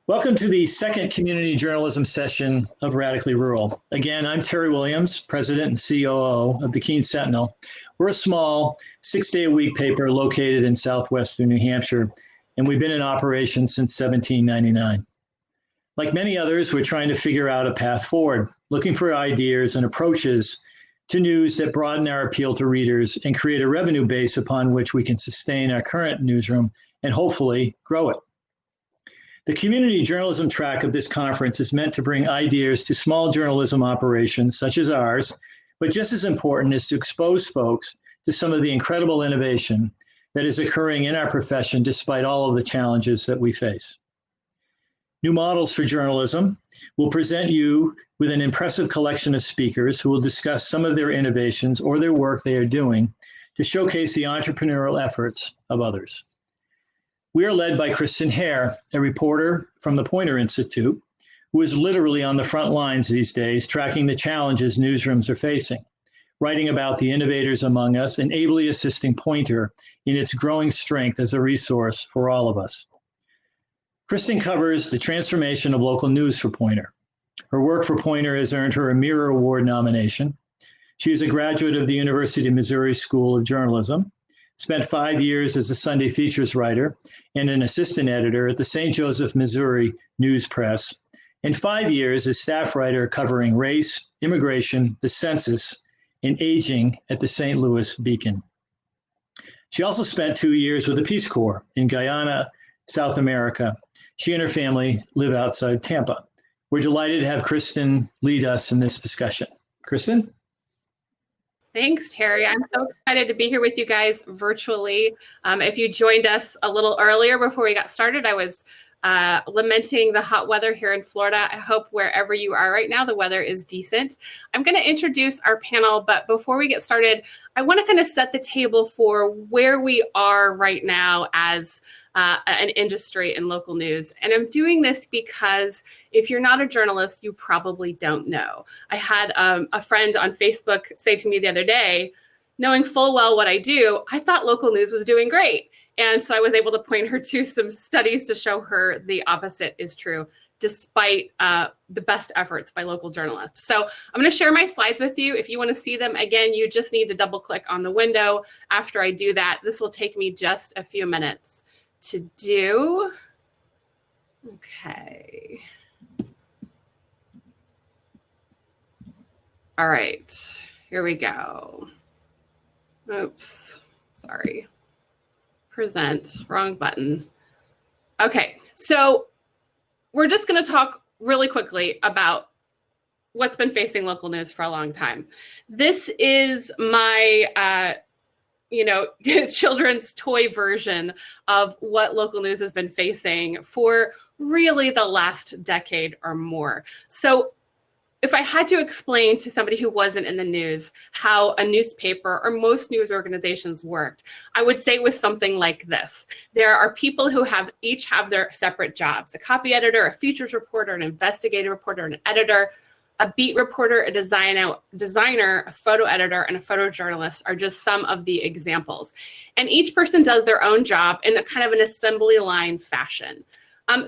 Welcome to the second community journalism session of Radically Rural. Again, I'm Terry Williams, President and COO of the Keene Sentinel. We're a small 6-day-a-week paper located in southwestern New Hampshire, and we've been in operation since 1799. Like many others, we're trying to figure out a path forward, looking for ideas and approaches to news that broaden our appeal to readers and create a revenue base upon which we can sustain our current newsroom and hopefully grow it. The community journalism track of this conference is meant to bring ideas to small journalism operations such as ours, but just as important is to expose folks to some of the incredible innovation that is occurring in our profession despite all of the challenges that we face. New Models for Journalism will present you with an impressive collection of speakers who will discuss some of their innovations or their work they are doing to showcase the entrepreneurial efforts of others. We are led by Kristen Hare, a reporter from the Poynter Institute, who is literally on the front lines these days, tracking the challenges newsrooms are facing, writing about the innovators among us, and ably assisting Poynter in its growing strength as a resource for all of us. Kristen covers the transformation of local news for Poynter. Her work for Poynter has earned her a Mirror Award nomination. She is a graduate of the University of Missouri School of Journalism, spent 5 years as a Sunday features writer and an assistant editor at the St. Joseph, Missouri News Press, and 5 years as staff writer covering race, immigration, the census, and aging at the St. Louis Beacon. She also spent 2 years with the Peace Corps in Guyana, South America. She and her family live outside Tampa. We're delighted to have Kristen lead us in this discussion. Kristen? Thanks, Terry. I'm so excited to be here with you guys virtually. If you joined us a little earlier before we got started, I was lamenting the hot weather here in Florida. I hope wherever you are right now, the weather is decent. I'm going to introduce our panel, but before we get started, I want to kind of set the table for where we are right now as an industry in local news. And I'm doing this because if you're not a journalist, you probably don't know. I had a friend on Facebook say to me the other day, knowing full well what I do, I thought local news was doing great. And so I was able to point her to some studies to show her the opposite is true, despite the best efforts by local journalists. So I'm going to share my slides with you. If you want to see them, again, you just need to double click on the window. After I do that, this will take me just a few minutes to do. Okay. All right, here we go. Oops, sorry. Present, wrong button. Okay, so we're just going to talk really quickly about what's been facing local news for a long time. This is my children's toy version of what local news has been facing for really the last decade or more. So if I had to explain to somebody who wasn't in the news how a newspaper or most news organizations worked, I would say it was something like this. There are people who each have their separate jobs: a copy editor, a features reporter, an investigative reporter, an editor. A beat reporter, a designer, a photo editor, and a photojournalist are just some of the examples. And each person does their own job in a kind of an assembly line fashion.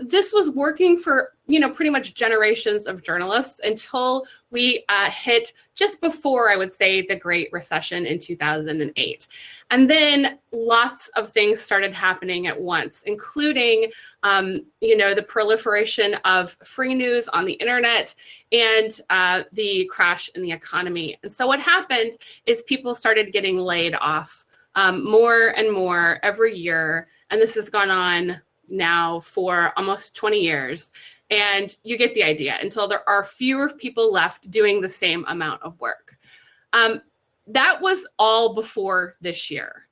This was working for, pretty much generations of journalists until we hit just before, I would say, the Great Recession in 2008. And then lots of things started happening at once, including, the proliferation of free news on the internet and the crash in the economy. And so what happened is people started getting laid off more and more every year. And this has gone on now for almost 20 years. And you get the idea, until there are fewer people left doing the same amount of work. That was all before this year.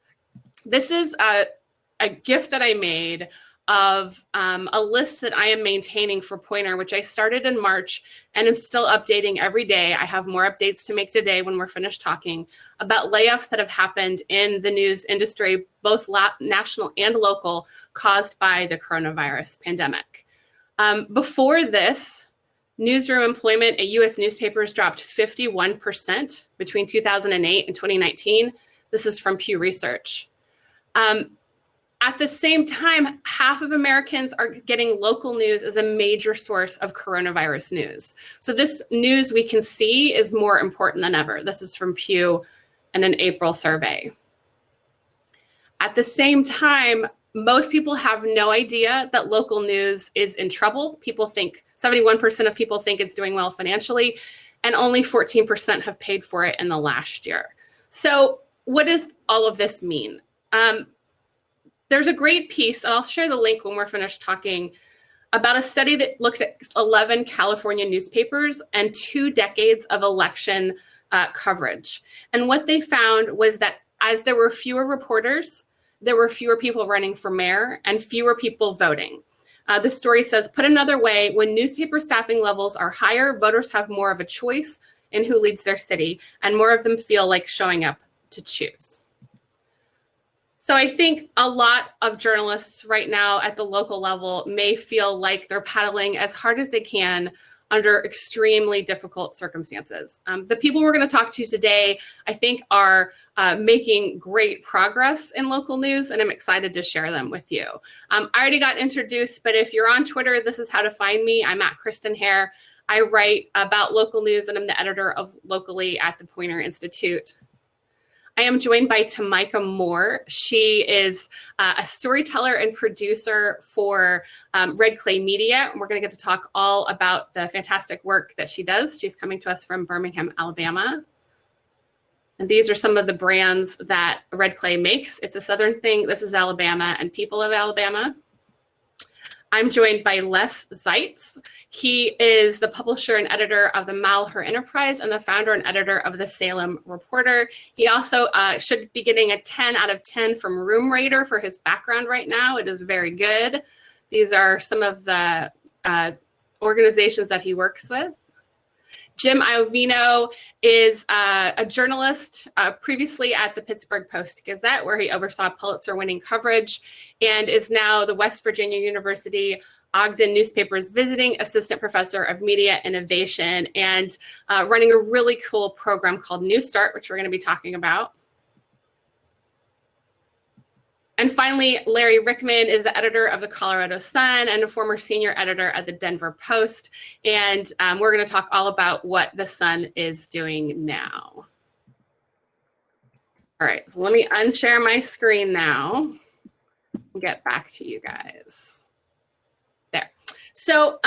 This is a gift that I made of a list that I am maintaining for Poynter, which I started in March and am still updating every day. I have more updates to make today when we're finished talking about layoffs that have happened in the news industry, both national and local, caused by the coronavirus pandemic. Before this, newsroom employment at U.S. newspapers dropped 51% between 2008 and 2019. This is from Pew Research. At the same time, half of Americans are getting local news as a major source of coronavirus news. So this news we can see is more important than ever. This is from Pew and an April survey. At the same time, most people have no idea that local news is in trouble. People think, 71% of people think it's doing well financially, and only 14% have paid for it in the last year. So what does all of this mean? There's a great piece, and I'll share the link when we're finished talking, about a study that looked at 11 California newspapers and 2 decades of election coverage. And what they found was that as there were fewer reporters, there were fewer people running for mayor and fewer people voting. The story says, put another way, when newspaper staffing levels are higher, voters have more of a choice in who leads their city, and more of them feel like showing up to choose. So I think a lot of journalists right now at the local level may feel like they're paddling as hard as they can under extremely difficult circumstances. The people we're going to talk to today, I think, are making great progress in local news, and I'm excited to share them with you. I already got introduced, but if you're on Twitter, this is how to find me. I'm at Kristen Hare. I write about local news, and I'm the editor of Locally at the Poynter Institute. I am joined by Tamika Moore. She is a storyteller and producer for Red Clay Media. And we're going to get to talk all about the fantastic work that she does. She's coming to us from Birmingham, Alabama. And these are some of the brands that Red Clay makes. It's a Southern thing. This is Alabama and people of Alabama. I'm joined by Les Zeitz. He is the publisher and editor of the Malheur Enterprise and the founder and editor of the Salem Reporter. He also should be getting a 10 out of 10 from Room Rater for his background right now. It is very good. These are some of the organizations that he works with. Jim Iovino is a journalist previously at the Pittsburgh Post-Gazette, where he oversaw Pulitzer-winning coverage, and is now the West Virginia University Ogden Newspaper's visiting assistant professor of media innovation, and running a really cool program called New Start, which we're going to be talking about. And finally, Larry Rickman is the editor of the Colorado Sun and a former senior editor at the Denver Post. And we're going to talk all about what the Sun is doing now. All right, so let me unshare my screen now and get back to you guys. There. So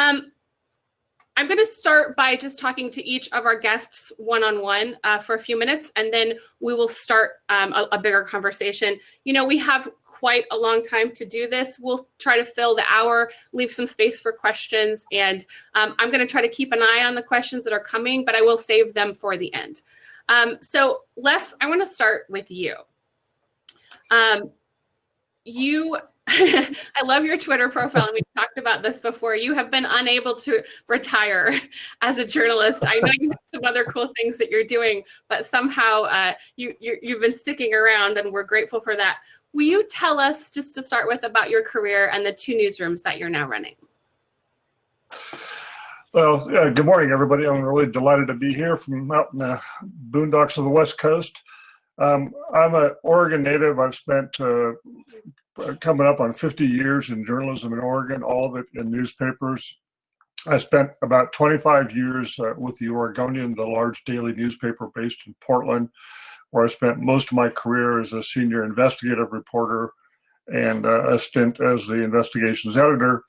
I'm going to start by just talking to each of our guests one-on-one for a few minutes, and then we will start a bigger conversation. You know, we have quite a long time to do this. We'll try to fill the hour, leave some space for questions, and I'm going to try to keep an eye on the questions that are coming, but I will save them for the end. So Les, I want to start with you. I love your Twitter profile, and we've talked about this before. You have been unable to retire as a journalist. I know you have some other cool things that you're doing, but somehow you've been sticking around, and we're grateful for that. Will you tell us, just to start with, about your career and the 2 newsrooms that you're now running? Well, good morning, everybody. I'm really delighted to be here from out in the boondocks of the West Coast. I'm an Oregon native. I've spent coming up on 50 years in journalism in Oregon, all of it in newspapers. I spent about 25 years with the Oregonian, the large daily newspaper based in Portland, where I spent most of my career as a senior investigative reporter and a stint as the investigations editor.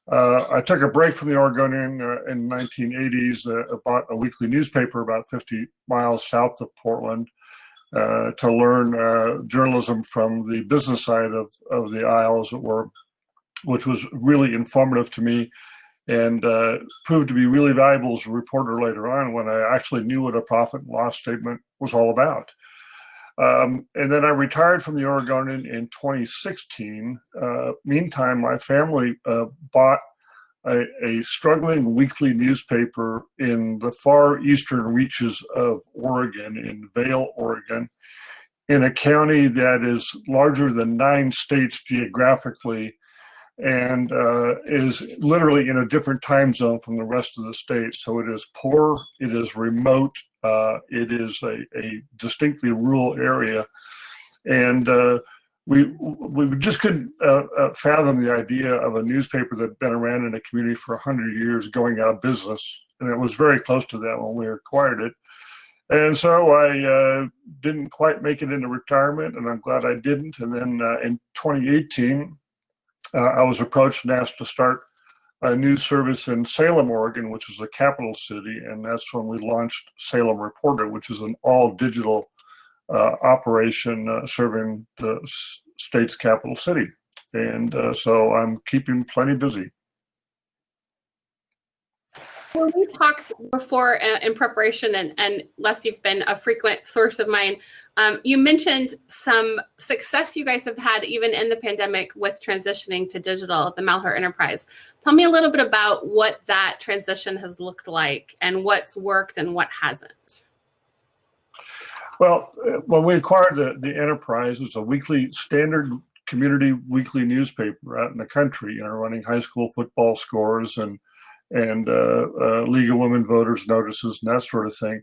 I took a break from the Oregonian in the 1980s, bought a weekly newspaper about 50 miles south of Portland, to learn journalism from the business side of the aisle, as it were, which was really informative to me and proved to be really valuable as a reporter later on when I actually knew what a profit and loss statement was all about. And then I retired from the Oregonian in 2016. Meantime, my family bought a struggling weekly newspaper in the far eastern reaches of Oregon, in Vail, Oregon, in a county that is larger than 9 states geographically, and is literally in a different time zone from the rest of the state. So it is poor, it is remote, it is a distinctly rural area. And we just couldn't fathom the idea of a newspaper that had been around in a community for 100 years going out of business. And it was very close to that when we acquired it. And so I didn't quite make it into retirement, and I'm glad I didn't. And then in 2018, I was approached and asked to start a news service in Salem, Oregon, which is the capital city. And that's when we launched Salem Reporter, which is an all digital operation serving the state's capital city. And so I'm keeping plenty busy. When we talked before in preparation, and Les, you've been a frequent source of mine, you mentioned some success you guys have had even in the pandemic with transitioning to digital, the Malheur Enterprise. Tell me a little bit about what that transition has looked like and what's worked and what hasn't. Well, when we acquired the Enterprise, it was a weekly standard community weekly newspaper out in the country, running high school football scores and League of Women Voters notices and that sort of thing.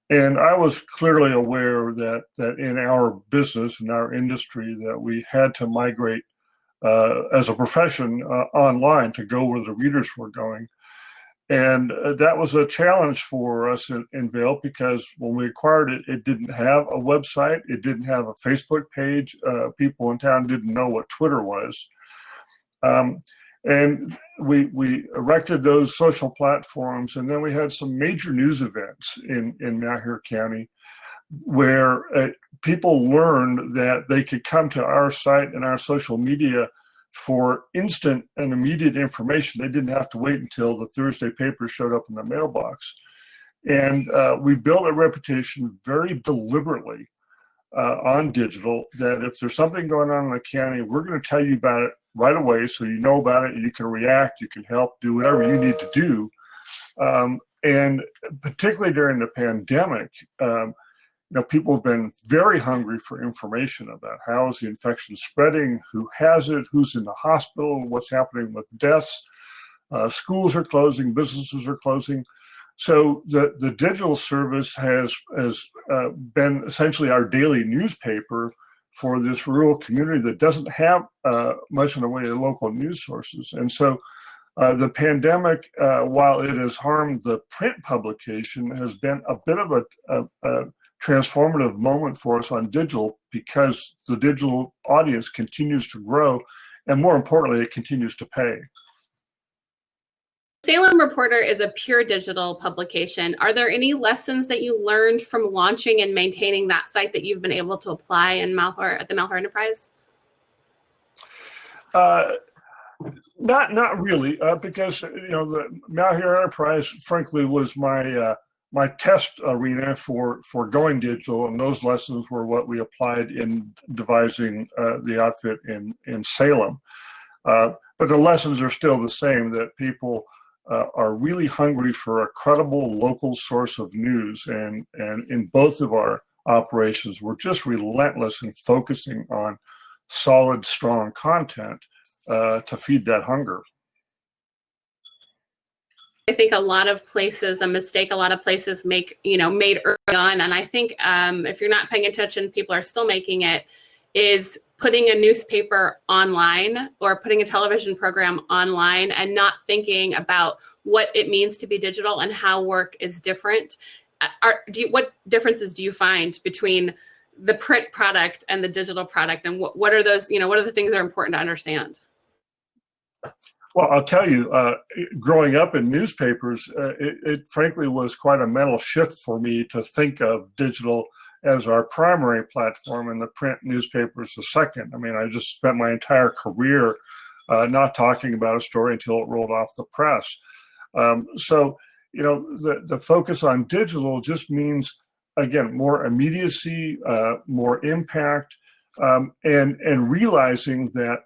And I was clearly aware that in our business, in our industry, that we had to migrate as a profession online to go where the readers were going. And that was a challenge for us in Vail, because when we acquired it, it didn't have a website. It didn't have a Facebook page. People in town didn't know what Twitter was. And we erected those social platforms, and then we had some major news events in Malheur County where people learned that they could come to our site and our social media for instant and immediate information. They didn't have to wait until the Thursday paper showed up in the mailbox. And we built a reputation very deliberately on digital, that if there's something going on in the county, we're going to tell you about it right away, so you know about it, you can react, you can help, do whatever you need to do. And particularly during the pandemic, people have been very hungry for information about how is the infection spreading, who has it, who's in the hospital, what's happening with deaths. Schools are closing, businesses are closing. So the digital service has been essentially our daily newspaper for this rural community that doesn't have much in the way of local news sources. And so the pandemic, while it has harmed the print publication, has been a bit of a transformative moment for us on digital, because the digital audience continues to grow, and more importantly, it continues to pay. Salem Reporter is a pure digital publication. Are there any lessons that you learned from launching and maintaining that site that you've been able to apply in Malheur, at the Malheur Enterprise? Not really, because the Malheur Enterprise, frankly, was my test arena for going digital, and those lessons were what we applied in devising the outfit in Salem. But the lessons are still the same, that people are really hungry for a credible local source of news, and in both of our operations, we're just relentless in focusing on solid, strong content to feed that hunger. I think a lot of places, a mistake a lot of places made early on, and I think if you're not paying attention, people are still making it, is putting a newspaper online or putting a television program online and not thinking about what it means to be digital and how work is different. What differences do you find between the print product and the digital product, and what are those, what are the things that are important to understand? Well, I'll tell you, growing up in newspapers, it frankly was quite a mental shift for me to think of digital as our primary platform and the print newspapers the second. I mean, I just spent my entire career not talking about a story until it rolled off the press. So, the focus on digital just means, again, more immediacy, more impact, and realizing that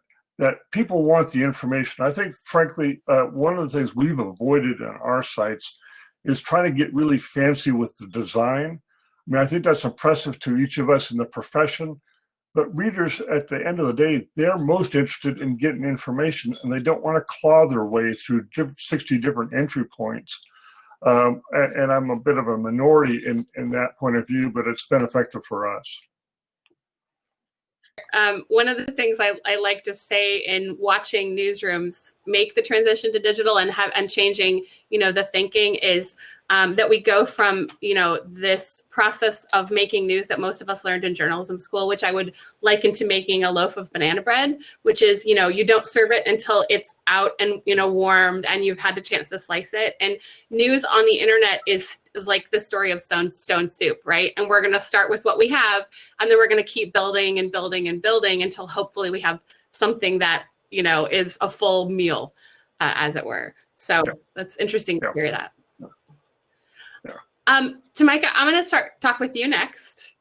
people want the information. I think, frankly, one of the things we've avoided on our sites is trying to get really fancy with the design. I mean, I think that's impressive to each of us in the profession, but readers, at the end of the day, they're most interested in getting information, and they don't want to claw their way through 60 different entry points. And I'm a bit of a minority in that point of view, but it's been effective for us. One of the things I like to say in watching newsrooms make the transition to digital and changing, the thinking is that we go from, this process of making news that most of us learned in journalism school, which I would liken to making a loaf of banana bread, which is, you don't serve it until it's out and, warmed and you've had the chance to slice it. And news on the internet is like the story of stone soup, right? And we're going to start with what we have, and then we're going to keep building and building and building until hopefully we have something that, is a full meal, as it were. So that's interesting to hear that. Tamika, I'm going to talk with you next.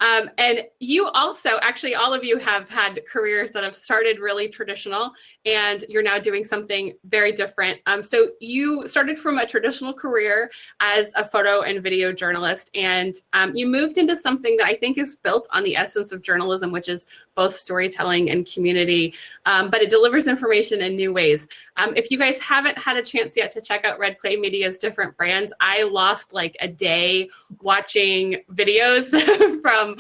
And you also, actually, all of you have had careers that have started really traditional, and you're now doing something very different. So you started from a traditional career as a photo and video journalist, and you moved into something that I think is built on the essence of journalism, which is both storytelling and community, but it delivers information in new ways. If you guys haven't had a chance yet to check out Red Clay Media's different brands, I lost like a day watching videos from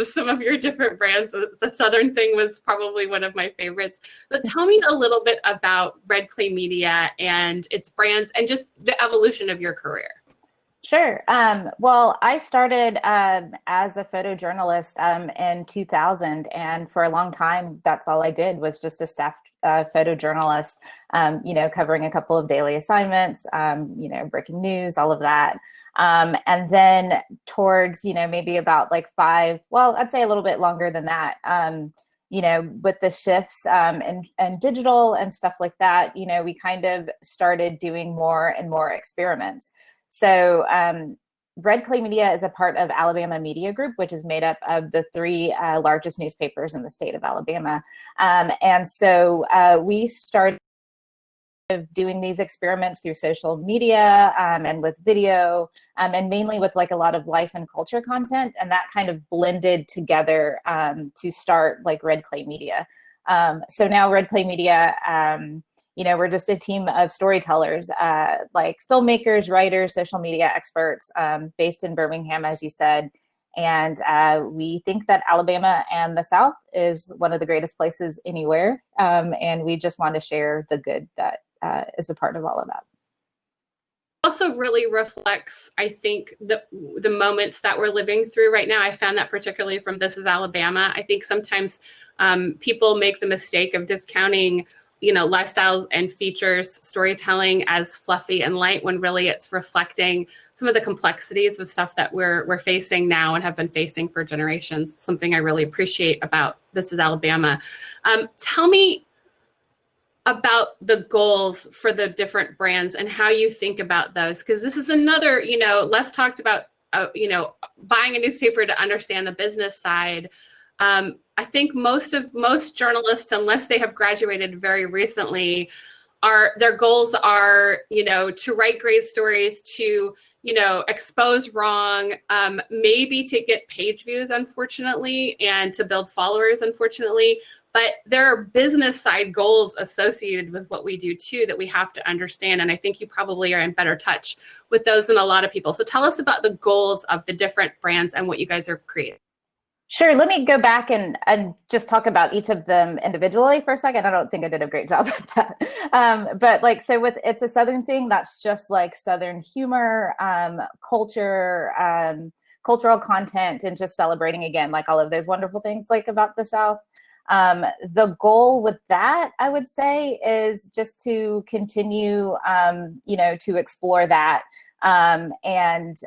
some of your different brands. The Southern thing was probably one of my favorites. But tell me a little bit about Red Clay Media and its brands and just the evolution of your career. Sure. Well, I started as a photojournalist in 2000, and for a long time, that's all I did was just a staff photojournalist, covering a couple of daily assignments, breaking news, all of that. And then towards, maybe about like I'd say a little bit longer than that, with the shifts and digital and stuff like that, we kind of started doing more and more experiments. So Red Clay Media is a part of Alabama Media Group, which is made up of the three largest newspapers in the state of Alabama. And so we started doing these experiments through social media and with video and mainly with like a lot of life and culture content. And that kind of blended together to start like Red Clay Media. So now Red Clay Media, we're just a team of storytellers, like filmmakers, writers, social media experts, based in Birmingham, as you said. And we think that Alabama and the South is one of the greatest places anywhere. And we just want to share the good that is a part of all of that. Also really reflects, I think, the moments that we're living through right now. I found that particularly from This Is Alabama. I think sometimes people make the mistake of discounting lifestyles and features storytelling as fluffy and light, when really it's reflecting some of the complexities of stuff that we're facing now and have been facing for generations. Something I really appreciate about This Is Alabama. Tell me about the goals for the different brands and how you think about those, because this is another, less talked about, buying a newspaper to understand the business side. I think most journalists, unless they have graduated very recently, their goals are, to write great stories, to, expose wrong, maybe to get page views, unfortunately, and to build followers, unfortunately. But there are business side goals associated with what we do too that we have to understand. And I think you probably are in better touch with those than a lot of people. So tell us about the goals of the different brands and what you guys are creating. Sure. Let me go back and just talk about each of them individually for a second. I don't think I did a great job at that. But so with It's a Southern Thing, that's just like Southern humor, culture, cultural content, and just celebrating, again, like all of those wonderful things like about the South. The goal with that, I would say, is just to continue, to explore that and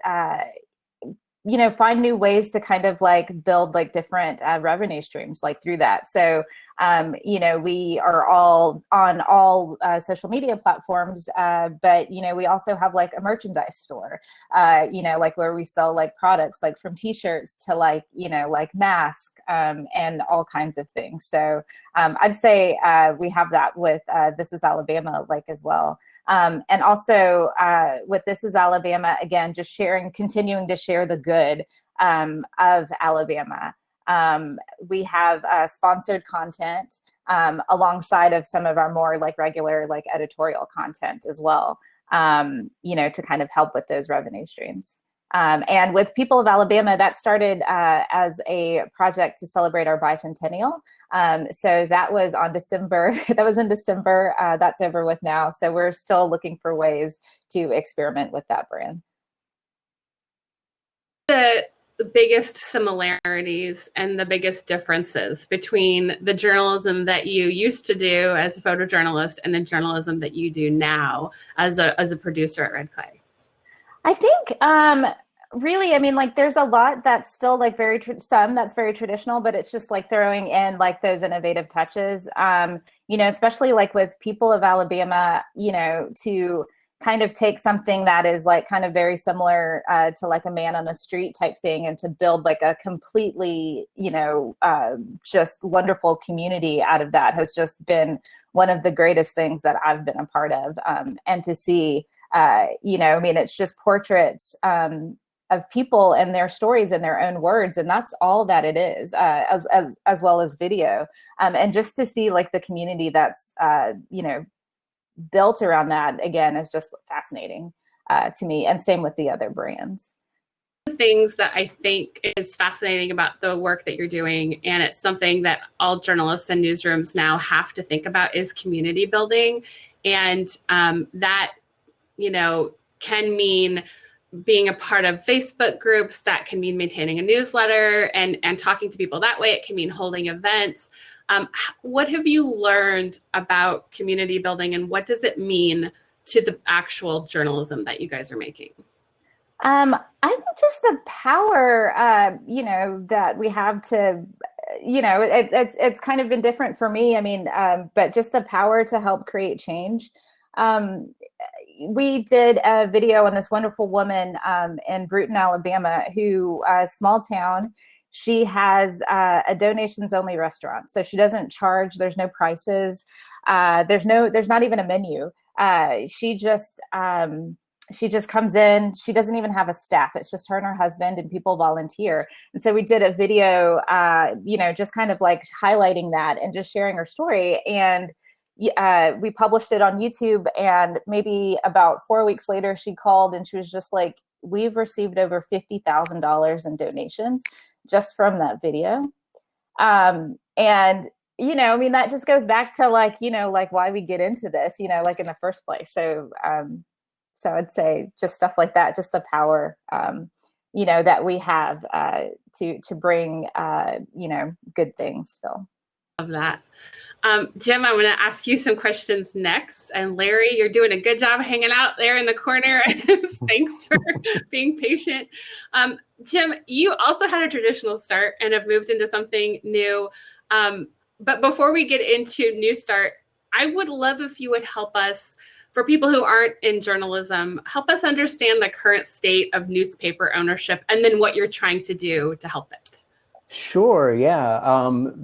find new ways to kind of like build like different revenue streams like through that. So, we are all on all social media platforms, but, we also have like a merchandise store, like where we sell like products, like from t-shirts to like, like masks and all kinds of things. So I'd say we have that with This Is Alabama like as well. And also with This Is Alabama, again, just continuing to share the good of Alabama. We have sponsored content alongside of some of our more like regular like editorial content as well, to kind of help with those revenue streams. And with People of Alabama, that started as a project to celebrate our bicentennial. So that was on December, that was in December, that's over with now. So we're still looking for ways to experiment with that brand. The biggest similarities and the biggest differences between the journalism that you used to do as a photojournalist and the journalism that you do now as a producer at Red Clay? I think really, I mean, like there's a lot that's still like some that's very traditional, but it's just like throwing in like those innovative touches, you know, especially like with People of Alabama, you know, to kind of take something that is like kind of very similar to like a man on the street type thing and to build like a completely, you know, just wonderful community out of that has just been one of the greatest things that I've been a part of. And to see, you know, I mean, it's just portraits of people and their stories in their own words. And that's all that it is, as well as video. And just to see like the community that's, you know, built around that again is just fascinating to me, and same with the other brands. Things that I think is fascinating about the work that you're doing, and it's something that all journalists and newsrooms now have to think about, is community building. And that, you know, can mean being a part of Facebook groups, that can mean maintaining a newsletter and talking to people that way. It can mean holding events. What have you learned about community building, and what does it mean to the actual journalism that you guys are making? I think just the power, you know, that we have to, you know, it's kind of been different for me. I mean, but just the power to help create change. We did a video on this wonderful woman in Bruton, Alabama, who, small town. She has a donations only restaurant. So she doesn't charge, there's no prices. There's not even a menu. She just comes in. She doesn't even have a staff. It's just her and her husband, and people volunteer. And so we did a video, you know, just kind of like highlighting that and just sharing her story. And we published it on YouTube, and maybe about 4 weeks later, she called and she was just like, we've received over $50,000 in donations just from that video. And, you know, I mean, that just goes back to like, you know, like why we get into this, you know, like in the first place. So, so I'd say just stuff like that, just the power, you know, that we have to bring, you know, good things still. Of that. Jim, I'm going to ask you some questions next. And Larry, you're doing a good job hanging out there in the corner. Thanks for being patient. Jim, you also had a traditional start and have moved into something new. But before we get into New Start, I would love if you would help us, for people who aren't in journalism, help us understand the current state of newspaper ownership and then what you're trying to do to help it. Sure, yeah.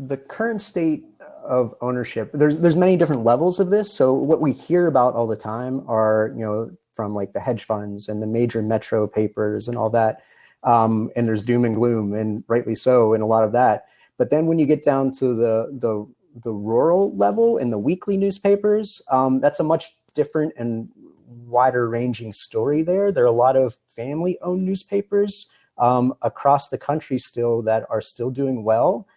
The current state of ownership, there's many different levels of this. So what we hear about all the time are, you know, from like the hedge funds and the major metro papers and all that. And there's doom and gloom, and rightly so, in a lot of that. But then when you get down to the rural level in the weekly newspapers, that's a much different and wider ranging story there. There are a lot of family owned newspapers across the country still that are still doing well.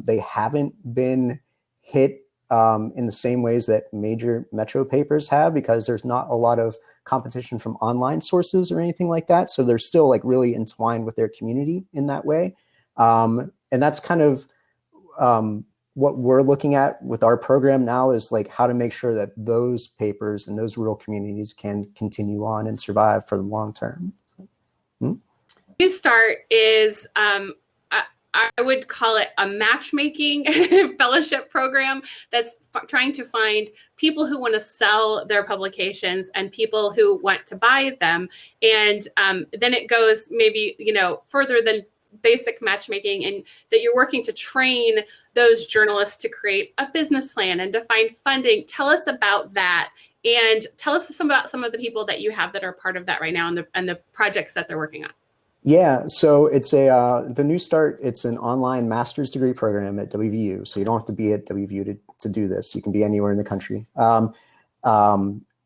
They haven't been hit in the same ways that major metro papers have, because there's not a lot of competition from online sources or anything like that. So they're still like really entwined with their community in that way. And that's kind of what we're looking at with our program now, is like how to make sure that those papers and those rural communities can continue on and survive for the long term. New Start is, I would call it a matchmaking fellowship program that's trying to find people who want to sell their publications and people who want to buy them. And then it goes maybe, you know, further than basic matchmaking, and that you're working to train those journalists to create a business plan and to find funding. Tell us about that, and tell us about some of the people that you have that are part of that right now, and the projects that they're working on. Yeah, so it's the New Start, it's an online master's degree program at WVU. So you don't have to be at WVU to do this. You can be anywhere in the country.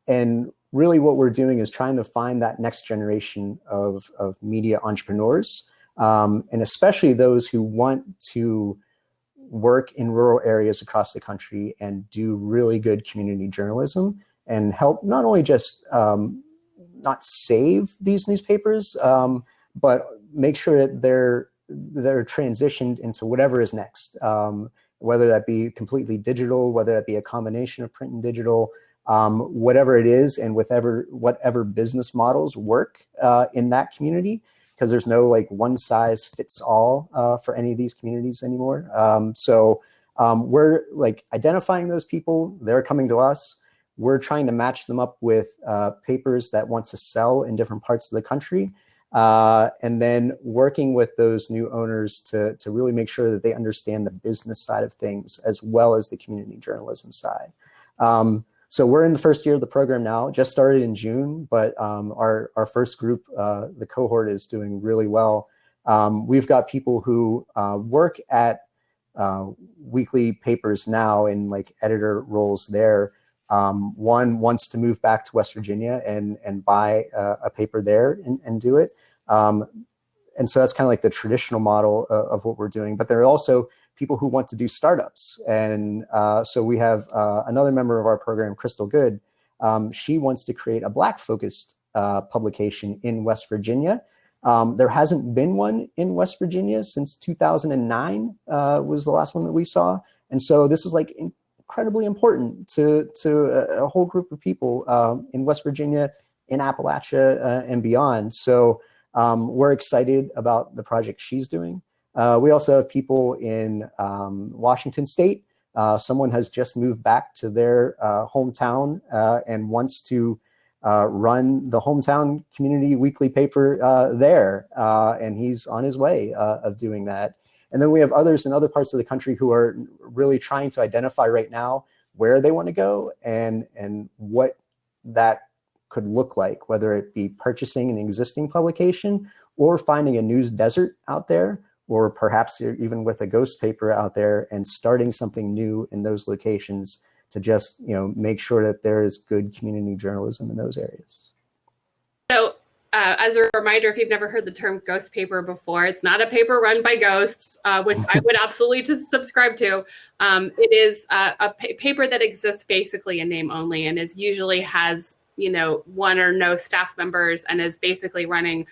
And really what we're doing is trying to find that next generation of media entrepreneurs, and especially those who want to work in rural areas across the country and do really good community journalism and help not only just not save these newspapers, but make sure that they're transitioned into whatever is next, whether that be completely digital, whether that be a combination of print and digital, whatever it is, and whatever business models work in that community, because there's no like one size fits all for any of these communities anymore. So we're like identifying those people. They're coming to us. We're trying to match them up with papers that want to sell in different parts of the country. And then working with those new owners to really make sure that they understand the business side of things as well as the community journalism side. So we're in the first year of the program now, just started in June, but our first group, the cohort, is doing really well. We've got people who work at weekly papers now in like editor roles there. One wants to move back to West Virginia and buy a paper there and do it. And so that's kind of like the traditional model of what we're doing. But there are also people who want to do startups. And so we have another member of our program, Crystal Good. She wants to create a Black-focused publication in West Virginia. There hasn't been one in West Virginia since 2009 was the last one that we saw. And so this is like incredibly important to a whole group of people in West Virginia, in Appalachia, and beyond. So we're excited about the project she's doing. We also have people in Washington State. Someone has just moved back to their hometown and wants to run the hometown community weekly paper there. And he's on his way of doing that. And then we have others in other parts of the country who are really trying to identify right now where they want to go and what that could look like, whether it be purchasing an existing publication or finding a news desert out there, or perhaps even with a ghost paper out there and starting something new in those locations to just, make sure that there is good community journalism in those areas. So as a reminder, if you've never heard the term ghost paper before, it's not a paper run by ghosts, which I would absolutely subscribe to. It is a paper that exists basically in name only and usually has, one or no staff members and is basically running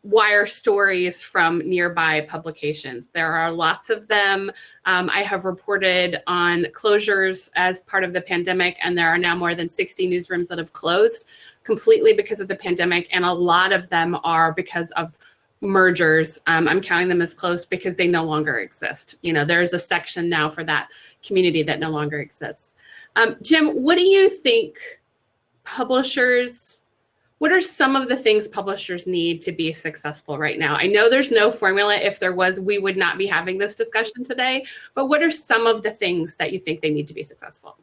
wire stories from nearby publications. There are lots of them. I have reported on closures as part of the pandemic, and there are now more than 60 newsrooms that have closed completely because of the pandemic, and a lot of them are because of mergers. I'm counting them as closed because they no longer exist. There's a section now for that community that no longer exists. Jim, what do you think what are some of the things publishers need to be successful right now? I know there's no formula. If there was, we would not be having this discussion today. But what are some of the things that you think they need to be successful?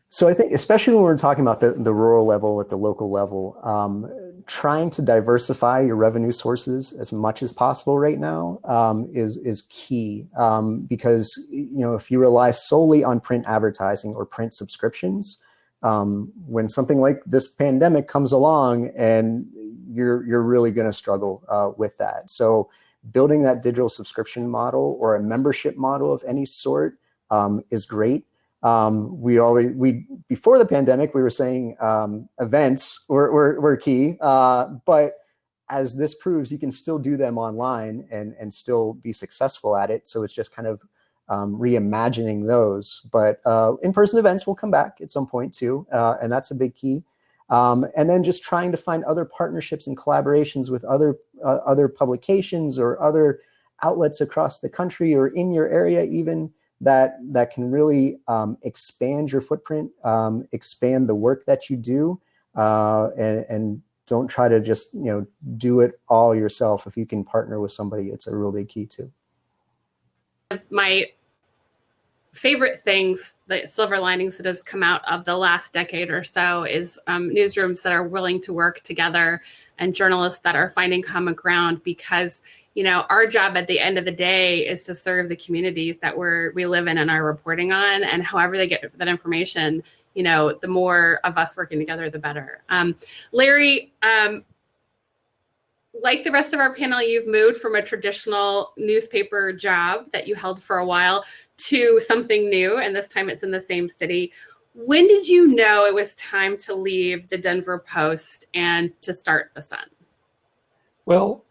So I think, especially when we're talking about the rural level, at the local level, trying to diversify your revenue sources as much as possible right now is key. Because if you rely solely on print advertising or print subscriptions, when something like this pandemic comes along, and you're really going to struggle with that. So building that digital subscription model or a membership model of any sort is great. Before the pandemic, we were saying events were key, but as this proves, you can still do them online and still be successful at it. So it's just kind of reimagining those, but in-person events will come back at some point too, and that's a big key. And then just trying to find other partnerships and collaborations with other publications or other outlets across the country or in your area even that can really expand your footprint, expand the work that you do, and don't try to just do it all yourself. If you can partner with somebody, it's a real big key too. My favorite things, the silver linings that has come out of the last decade or so, is newsrooms that are willing to work together and journalists that are finding common ground, because our job at the end of the day is to serve the communities that we live in and are reporting on, and however they get that information the more of us working together, the better. Larry, like the rest of our panel, you've moved from a traditional newspaper job that you held for a while to something new, and this time it's in the same city. When did you know it was time to leave the Denver Post and to start the Sun? Well,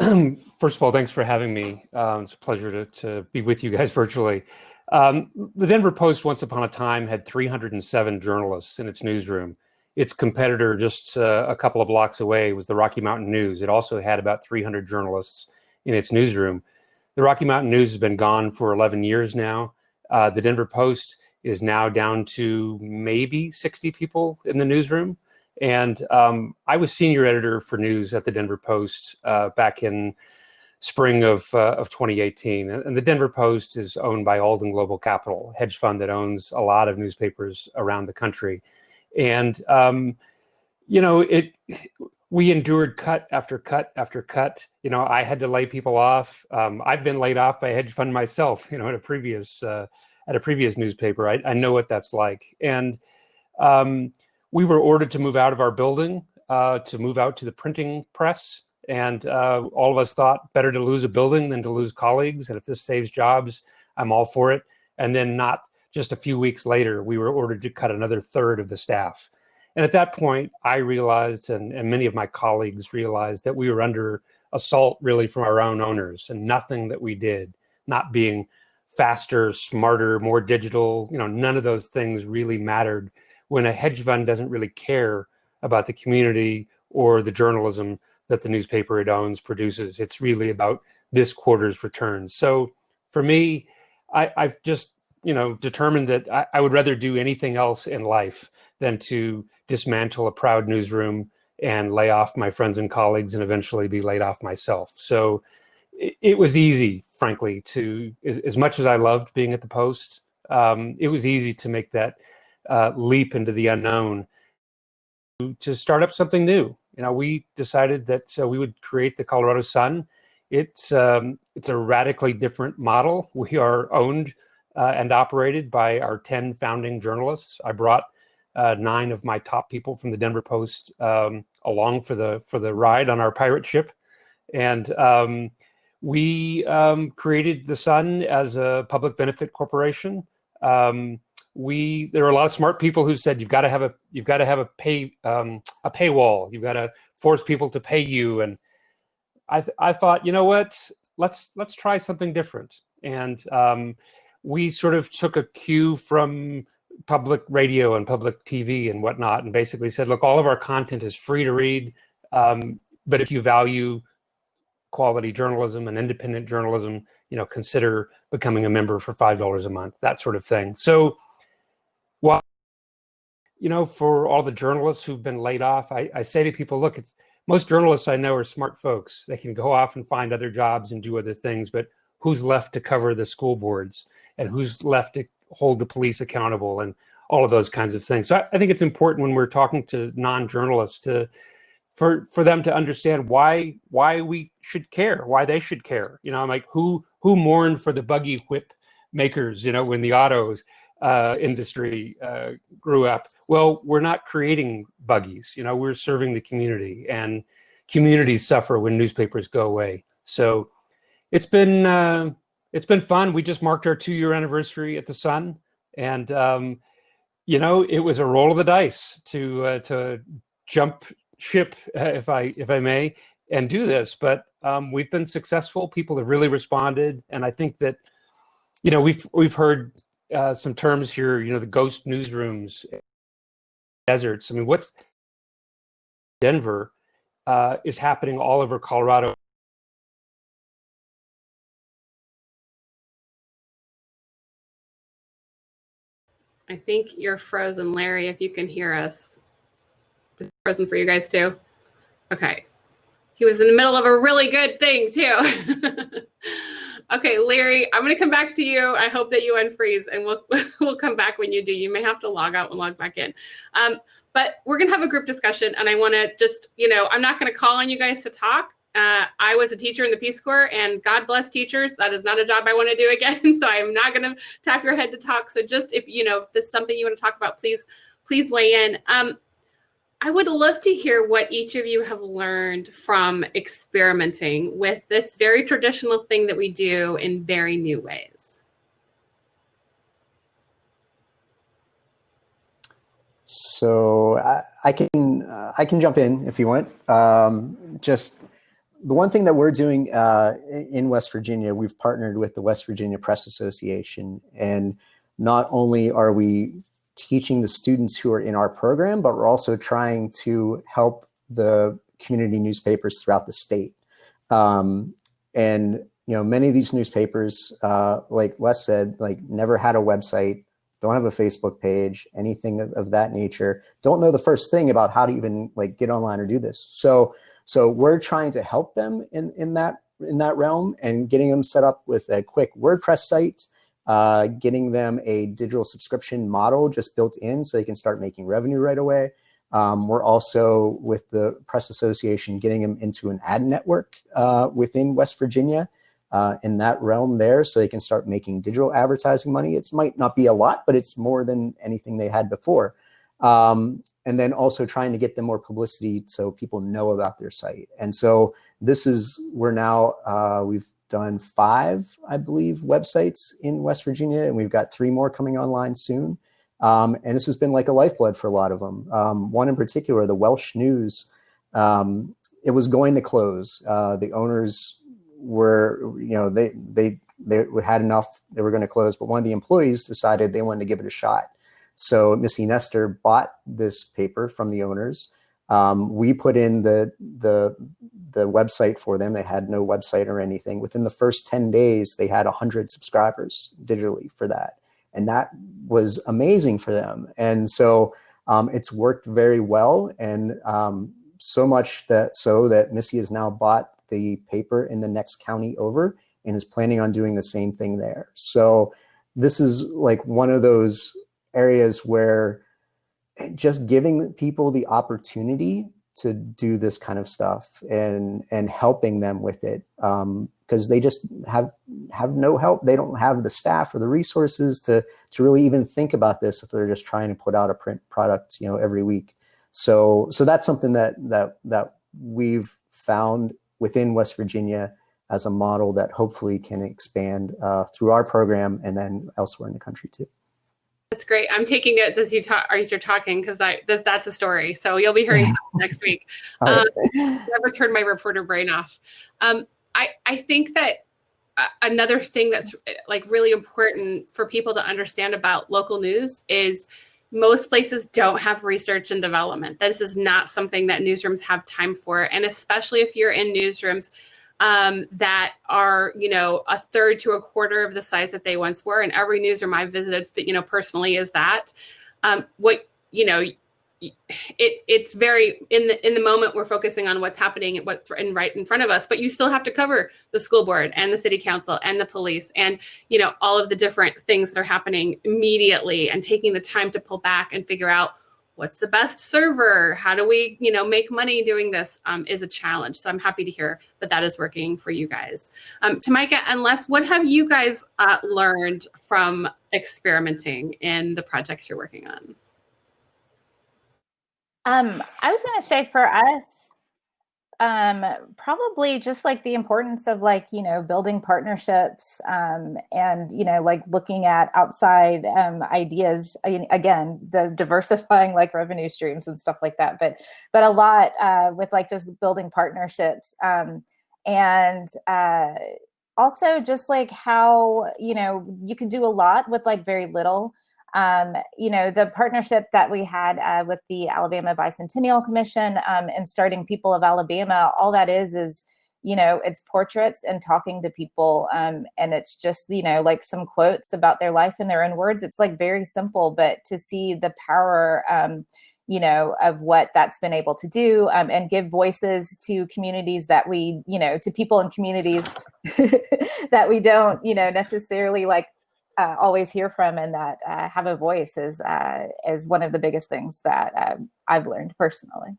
first of all, thanks for having me. It's a pleasure to be with you guys virtually. The Denver Post, once upon a time, had 307 journalists in its newsroom. Its competitor just a couple of blocks away was the Rocky Mountain News. It also had about 300 journalists in its newsroom. The Rocky Mountain News has been gone for 11 years now. The Denver Post is now down to maybe 60 people in the newsroom. And I was senior editor for news at the Denver Post back in spring of 2018. And the Denver Post is owned by Alden Global Capital, a hedge fund that owns a lot of newspapers around the country. And, we endured cut after cut after cut. I had to lay people off. I've been laid off by a hedge fund myself, at a previous newspaper. I know what that's like. And we were ordered to move out of our building, to move out to the printing press. And all of us thought better to lose a building than to lose colleagues. And if this saves jobs, I'm all for it. And then not just a few weeks later, we were ordered to cut another third of the staff. And at that point, I realized, and many of my colleagues realized, that we were under assault really from our own owners, and nothing that we did, not being faster, smarter, more digital, none of those things really mattered when a hedge fund doesn't really care about the community or the journalism that the newspaper it owns produces. It's really about this quarter's returns. So for me, I've just determined that I would rather do anything else in life than to dismantle a proud newsroom and lay off my friends and colleagues and eventually be laid off myself. So it was easy, frankly, as much as I loved being at the Post, it was easy to make that leap into the unknown to start up something new. We decided that we would create the Colorado Sun. It's a radically different model. We are owned and operated by our 10 founding journalists. I brought 9 of my top people from the Denver Post along for the ride on our pirate ship. And we created the Sun as a public benefit corporation. There were a lot of smart people who said you've got to have a paywall. You've got to force people to pay you. And I thought, let's try something different. And we sort of took a cue from public radio and public TV and whatnot, and basically said, look, all of our content is free to read, but if you value quality journalism and independent journalism, consider becoming a member for $5 a month, that sort of thing. So, while for all the journalists who've been laid off, I say to people, look, most journalists I know are smart folks. They can go off and find other jobs and do other things, but who's left to cover the school boards and who's left to hold the police accountable and all of those kinds of things. So I think it's important when we're talking to non-journalists for them to understand why we should care, why they should care. I'm like, who mourned for the buggy whip makers, when the autos industry grew up? Well, we're not creating buggies, we're serving the community, and communities suffer when newspapers go away. So it's been fun. We just marked our 2-year anniversary at the Sun, and it was a roll of the dice to jump ship, if I may, and do this. But we've been successful. People have really responded, and I think that we've heard some terms here. The ghost newsrooms, deserts. I mean, what's Denver is happening all over Colorado. I think you're frozen, Larry, if you can hear us. It's frozen for you guys too. Okay. He was in the middle of a really good thing too. Okay, Larry, I'm going to come back to you. I hope that you unfreeze, and we'll come back when you do. You may have to log out and log back in. But we're going to have a group discussion, and I want to just, I'm not going to call on you guys to talk. I was a teacher in the Peace Corps, and God bless teachers. That is not a job I want to do again. So I'm not going to tap your head to talk. So just if this is something you want to talk about, please please weigh in. I would love to hear what each of you have learned from experimenting with this very traditional thing that we do in very new ways. So I can jump in if you want. Just the one thing that we're doing in West Virginia, we've partnered with the West Virginia Press Association, and not only are we teaching the students who are in our program, but we're also trying to help the community newspapers throughout the state. And many of these newspapers, like Wes said, like never had a website, don't have a Facebook page, anything of that nature, don't know the first thing about how to even like get online or do this. So we're trying to help them in that realm and getting them set up with a quick WordPress site, getting them a digital subscription model just built in so they can start making revenue right away. We're also with the Press Association getting them into an ad network within West Virginia in that realm there so they can start making digital advertising money. It might not be a lot, but it's more than anything they had before. And then also trying to get them more publicity so people know about their site. And so we're now, we've done 5, I believe, websites in West Virginia, and we've got 3 more coming online soon. And this has been like a lifeblood for a lot of them. One in particular, the Welsh News, it was going to close. The owners were, they had enough, they were going to close, but one of the employees decided they wanted to give it a shot. So Missy Nestor bought this paper from the owners. We put in the website for them. They had no website or anything. Within the first 10 days, they had 100 subscribers digitally for that. And that was amazing for them. And so it's worked very well. And so much that Missy has now bought the paper in the next county over and is planning on doing the same thing there. So this is like one of those areas where just giving people the opportunity to do this kind of stuff and helping them with it, because they just have no help. They don't have the staff or the resources to really even think about this if they're just trying to put out a print product, every week. So that's something that we've found within West Virginia as a model that hopefully can expand through our program and then elsewhere in the country too. That's great. I'm taking notes as you're talking because that's a story. So you'll be hearing next week. Never turn my reporter brain off. I think that another thing that's like really important for people to understand about local news is most places don't have research and development. This is not something that newsrooms have time for. And especially if you're in newsrooms that are, a third to a quarter of the size that they once were. And every newsroom I've visited, personally is that. It's very, in the moment, we're focusing on what's happening and what's right in front of us, but you still have to cover the school board and the city council and the police and, all of the different things that are happening immediately, and taking the time to pull back and figure out what's the best server, how do we, make money doing this is a challenge. So I'm happy to hear that is working for you guys. Tamika and Les, what have you guys learned from experimenting in the projects you're working on? I was going to say for us, probably just like the importance of building partnerships and, looking at outside ideas, again, the diversifying revenue streams and stuff like that, but a lot with just building partnerships and also just how, you can do a lot with very little. The partnership that we had with the Alabama Bicentennial Commission and starting People of Alabama, all that is it's portraits and talking to people. And it's just, some quotes about their life in their own words. It's very simple, but to see the power, of what that's been able to do and give voices to communities that we, to people in communities that we don't, necessarily always hear from, and that have a voice is one of the biggest things that I've learned personally.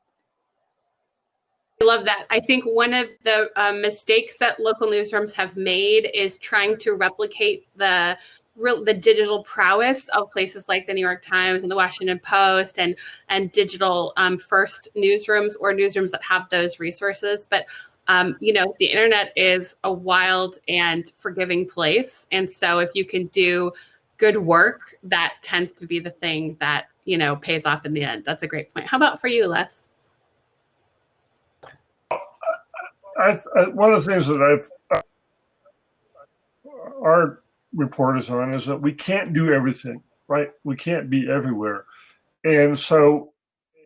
I love that. I think one of the mistakes that local newsrooms have made is trying to replicate the the digital prowess of places like the New York Times and the Washington Post and digital first newsrooms or newsrooms that have those resources. But the internet is a wild and forgiving place. And so if you can do good work, that tends to be the thing that, pays off in the end. That's a great point. How about for you, Les? One of the things that our report is on is that we can't do everything, right? We can't be everywhere. And so,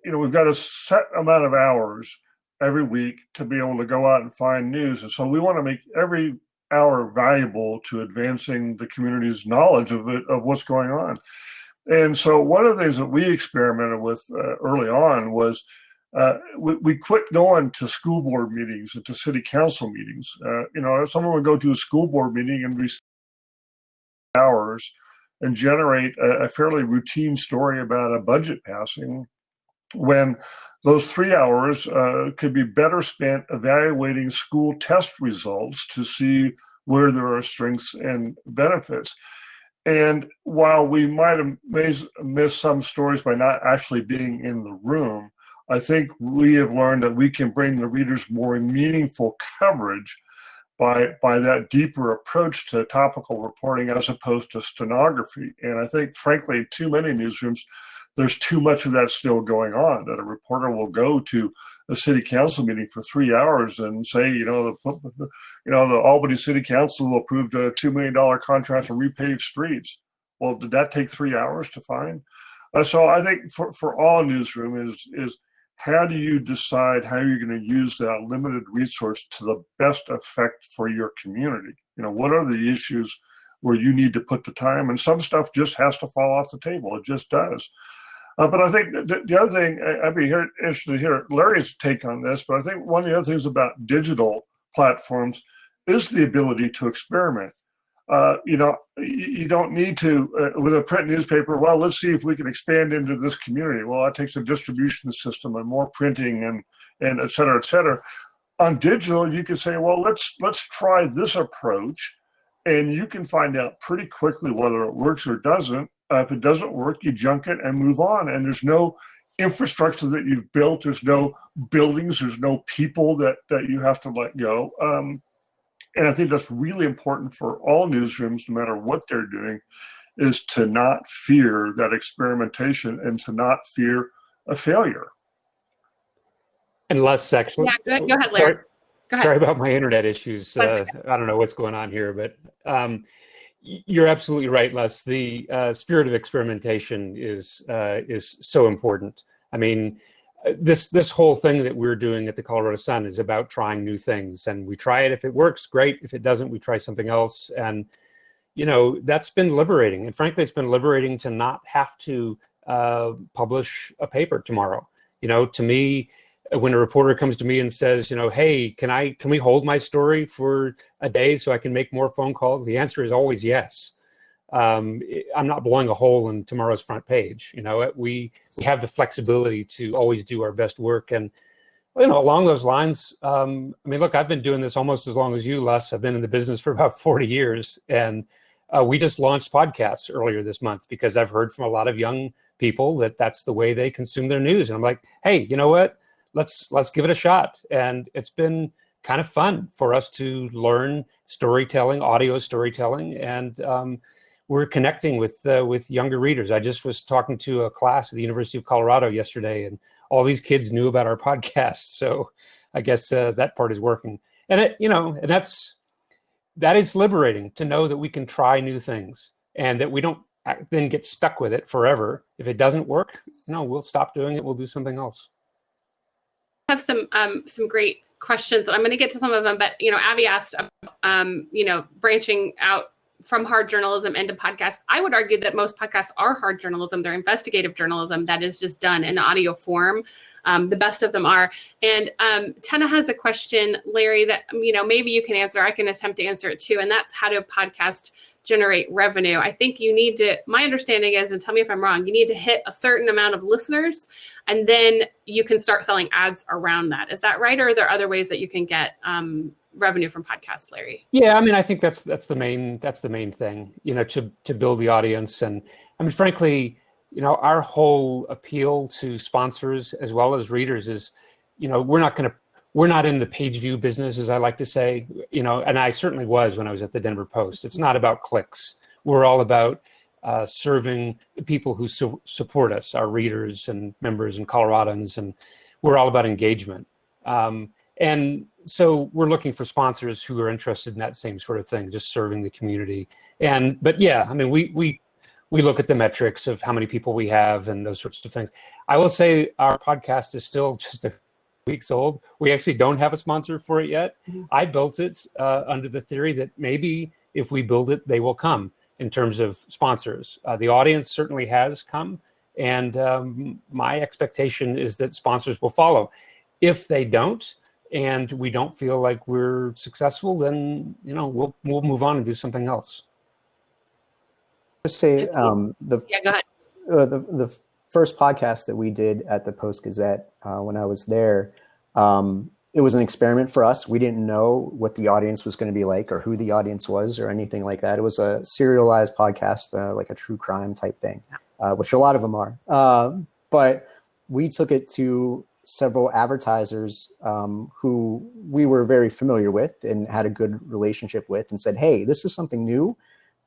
we've got a set amount of hours every week to be able to go out and find news. And so we want to make every hour valuable to advancing the community's knowledge of what's going on. And so one of the things that we experimented with early on was we quit going to school board meetings and to city council meetings. If someone would go to a school board meeting and receive hours and generate a fairly routine story about a budget passing, when those 3 hours could be better spent evaluating school test results to see where there are strengths and benefits. And while we might have missed some stories by not actually being in the room, I think we have learned that we can bring the readers more meaningful coverage by that deeper approach to topical reporting as opposed to stenography. And I think, frankly, too many newsrooms, there's too much of that still going on, that a reporter will go to a city council meeting for 3 hours and say, the Albany City Council approved a $2 million contract to repave streets. Well, did that take 3 hours to find? So I think for all newsroom is how do you decide how you're going to use that limited resource to the best effect for your community? What are the issues where you need to put the time? And some stuff just has to fall off the table. It just does. But I think the other thing, I'd be interested to hear Larry's take on this, but I think one of the other things about digital platforms is the ability to experiment. You don't need to, with a print newspaper, well, let's see if we can expand into this community. Well, that takes a distribution system and more printing and et cetera, et cetera. On digital, you can say, well, let's try this approach, and you can find out pretty quickly whether it works or doesn't. If it doesn't work, you junk it and move on. And there's no infrastructure that you've built. There's no buildings. There's no people that you have to let go. And I think that's really important for all newsrooms, no matter what they're doing, is to not fear that experimentation and to not fear a failure. And less actually. Yeah, go ahead, Larry. Go ahead. Sorry about my internet issues. I don't know what's going on here, but you're absolutely right, Les. The spirit of experimentation is so important. I mean, this whole thing that we're doing at the Colorado Sun is about trying new things, and we try it. If it works, great. If it doesn't, we try something else. And that's been liberating. And frankly, it's been liberating to not have to publish a paper tomorrow. To me, when a reporter comes to me and says, hey, can we hold my story for a day so I can make more phone calls? The answer is always yes. I'm not blowing a hole in tomorrow's front page. We have the flexibility to always do our best work. And along those lines, look, I've been doing this almost as long as you, Les. I've been in the business for about 40 years. And we just launched podcasts earlier this month because I've heard from a lot of young people that that's the way they consume their news. And I'm like, hey, you know what? Let's give it a shot. And it's been kind of fun for us to learn storytelling, audio storytelling, and we're connecting with younger readers. I just was talking to a class at the University of Colorado yesterday, and all these kids knew about our podcast. So I guess that part is working. And that is liberating to know that we can try new things and that we don't then get stuck with it forever. If it doesn't work, we'll stop doing it. We'll do something else. Have some great questions. I'm going to get to some of them, but Abby asked, branching out from hard journalism into podcasts. I would argue that most podcasts are hard journalism. They're investigative journalism that is just done in audio form. The best of them are. And Tenna has a question, Larry, that maybe you can answer. I can attempt to answer it too. And that's how to podcast generate revenue. I think you need to, my understanding is, and tell me if I'm wrong, you need to hit a certain amount of listeners and then you can start selling ads around that. Is that right? Or are there other ways that you can get revenue from podcasts, Larry? Yeah, I mean, I think that's the main thing, to build the audience. And I mean, frankly, our whole appeal to sponsors as well as readers is, we're not in the page view business, as I like to say, and I certainly was when I was at the Denver Post. It's not about clicks. We're all about serving the people who support us, our readers and members and Coloradans, and we're all about engagement. And so we're looking for sponsors who are interested in that same sort of thing, just serving the community. But yeah, I mean, we look at the metrics of how many people we have and those sorts of things. I will say our podcast is still just a weeks old. We actually don't have a sponsor for it yet. Mm-hmm. I built it under the theory that maybe if we build it, they will come in terms of sponsors. The audience certainly has come, and my expectation is that sponsors will follow. If they don't, and we don't feel like we're successful, then we'll move on and do something else. Just say go ahead. The first podcast that we did at the Post Gazette when I was there, it was an experiment for us. We didn't know what the audience was going to be like or who the audience was or anything like that. It was a serialized podcast, like a true crime type thing, which a lot of them are. But we took it to several advertisers who we were very familiar with and had a good relationship with, and said, hey, this is something new.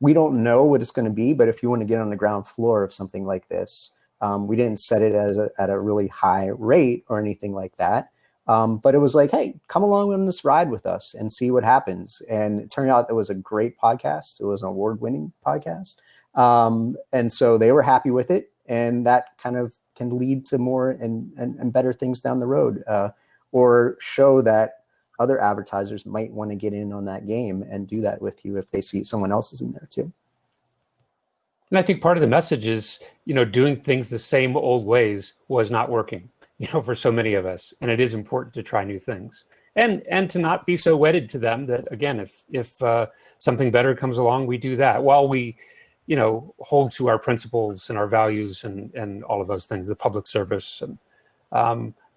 We don't know what it's going to be, but if you want to get on the ground floor of something like this, we didn't set it at a really high rate or anything like that. But it was like, hey, come along on this ride with us and see what happens. And it turned out it was a great podcast. It was an award-winning podcast. And so they were happy with it. And that kind of can lead to more and better things down the road, or show that other advertisers might want to get in on that game and do that with you if they see someone else is in there too. And I think part of the message is, doing things the same old ways was not working, for so many of us. And it is important to try new things and to not be so wedded to them that, again, if something better comes along, we do that while we, hold to our principles and our values and all of those things, the public service. And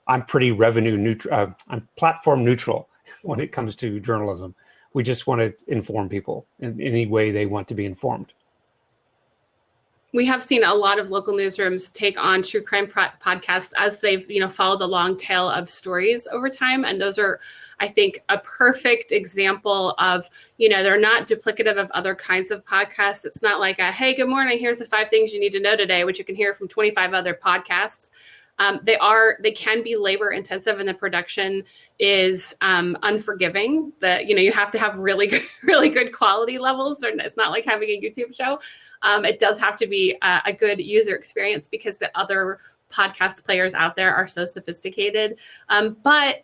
I'm pretty revenue neutral. I'm platform neutral when it comes to journalism. We just want to inform people in any way they want to be informed. We have seen a lot of local newsrooms take on true crime podcasts as they've, followed the long tail of stories over time. And those are, I think, a perfect example of, they're not duplicative of other kinds of podcasts. It's not like hey, good morning, here's the 5 things you need to know today, which you can hear from 25 other podcasts. They can be labor intensive, and the production is unforgiving. You have to have really good quality levels, or it's not like having a YouTube show. It does have to be a good user experience because the other podcast players out there are so sophisticated. But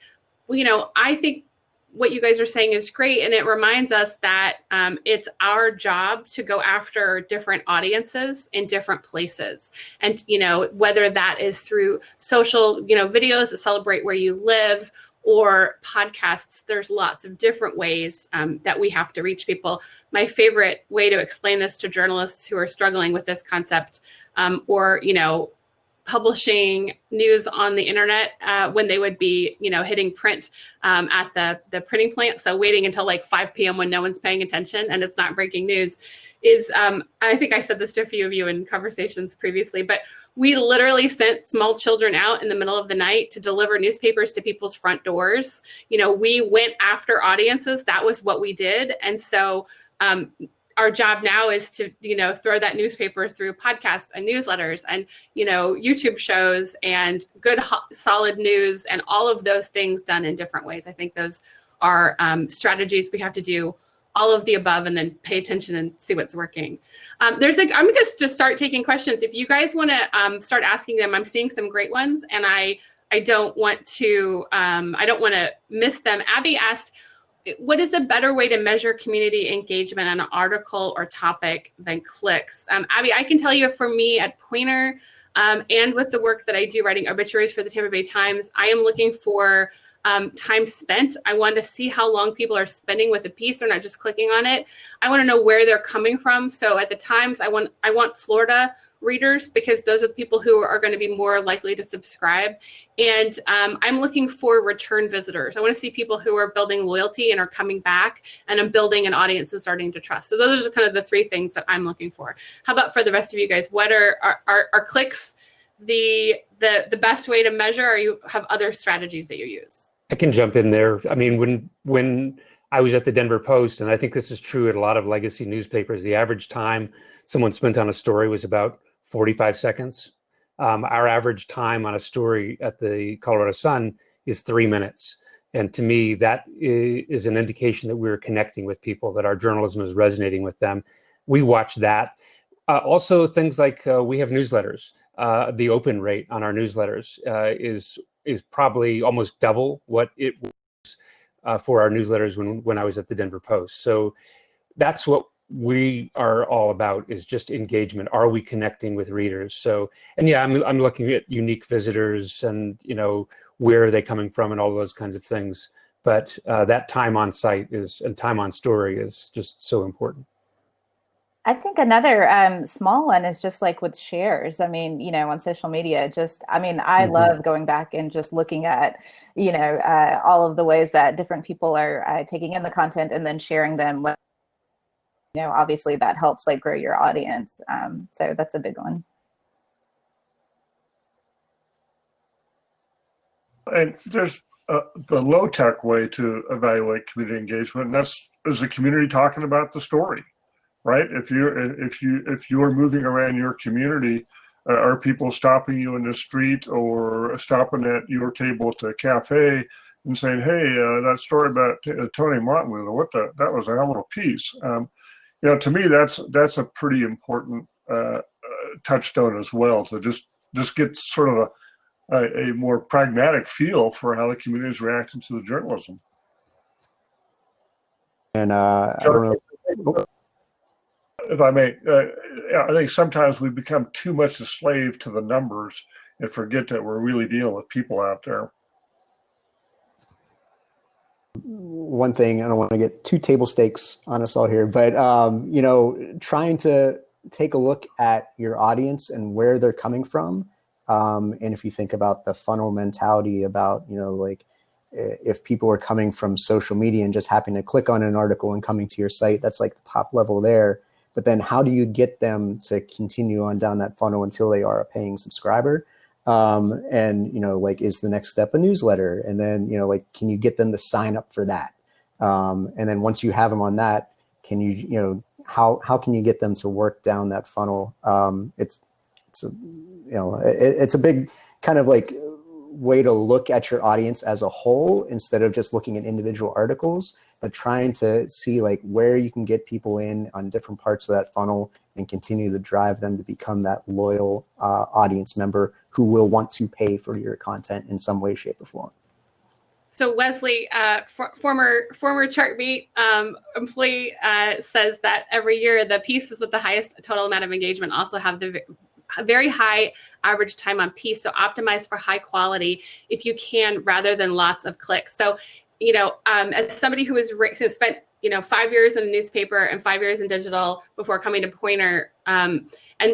I think what you guys are saying is great, and it reminds us that it's our job to go after different audiences in different places. And, whether that is through social, videos that celebrate where you live, or podcasts, there's lots of different ways that we have to reach people. My favorite way to explain this to journalists who are struggling with this concept, or, publishing news on the internet when they would be, hitting print at the printing plant. So waiting until like 5 p.m. when no one's paying attention and it's not breaking news is, I think I said this to a few of you in conversations previously, but we literally sent small children out in the middle of the night to deliver newspapers to people's front doors. We went after audiences. That was what we did. And so our job now is to, throw that newspaper through podcasts and newsletters and, YouTube shows and good, solid news and all of those things done in different ways. I think those are strategies we have to do all of the above and then pay attention and see what's working. I'm going to just start taking questions. If you guys want to start asking them, I'm seeing some great ones, and I don't want to miss them. Abby asked, what is a better way to measure community engagement on an article or topic than clicks? Abby, I can tell you for me at Poynter and with the work that I do writing obituaries for the Tampa Bay Times, I am looking for time spent. I want to see how long people are spending with a piece. They're not just clicking on it. I want to know where they're coming from. So at the Times, I want Florida readers, because those are the people who are going to be more likely to subscribe. And I'm looking for return visitors. I want to see people who are building loyalty and are coming back, and I'm building an audience and starting to trust. So those are kind of the three things that I'm looking for. How about for the rest of you guys? What are clicks the best way to measure, or you have other strategies that you use? I can jump in there. I mean, when I was at the Denver Post, and I think this is true at a lot of legacy newspapers, the average time someone spent on a story was about 45 seconds. Our average time on a story at the Colorado Sun is 3 minutes. And to me, that is an indication that we're connecting with people, that our journalism is resonating with them. We watch that. Also, things like we have newsletters. The open rate on our newsletters is probably almost double what it was for our newsletters when I was at the Denver Post. So that's what we are all about, is just engagement. Are we connecting with readers? So, and yeah, I'm looking at unique visitors and, where are they coming from and all those kinds of things. But that time on site and time on story is just so important. I think another small one is just like with shares. I mean, on social media, I love going back and just looking at, all of the ways that different people are taking in the content and then sharing them. Obviously that helps like grow your audience. So that's a big one. And there's the low-tech way to evaluate community engagement, and that's is the community talking about the story, right? If you are moving around your community, are people stopping you in the street or stopping at your table at the cafe and saying, "Hey, that story about Tony Martin, that was a hell of a piece." To me, that's a pretty important touchstone as well, to just get sort of a more pragmatic feel for how the community is reacting to the journalism. And I don't know. If I may, I think sometimes we become too much a slave to the numbers and forget that we're really dealing with people out there. One thing, I don't want to get too table stakes on us all here, but trying to take a look at your audience and where they're coming from. And if you think about the funnel mentality about, if people are coming from social media and just happen to click on an article and coming to your site, that's like the top level there. But then how do you get them to continue on down that funnel until they are a paying subscriber? Is the next step a newsletter? And then, can you get them to sign up for that? And then once you have them on that, can you, how can you get them to work down that funnel? It's a big kind of like way to look at your audience as a whole, instead of just looking at individual articles, but trying to see like where you can get people in on different parts of that funnel and continue to drive them to become that loyal audience member who will want to pay for your content in some way, shape, or form. So Wesley, former Chartbeat employee, says that every year the pieces with the highest total amount of engagement also have the very high average time on piece. So optimize for high quality if you can, rather than lots of clicks. So, as somebody who has spent 5 years in a newspaper and 5 years in digital before coming to Poynter, and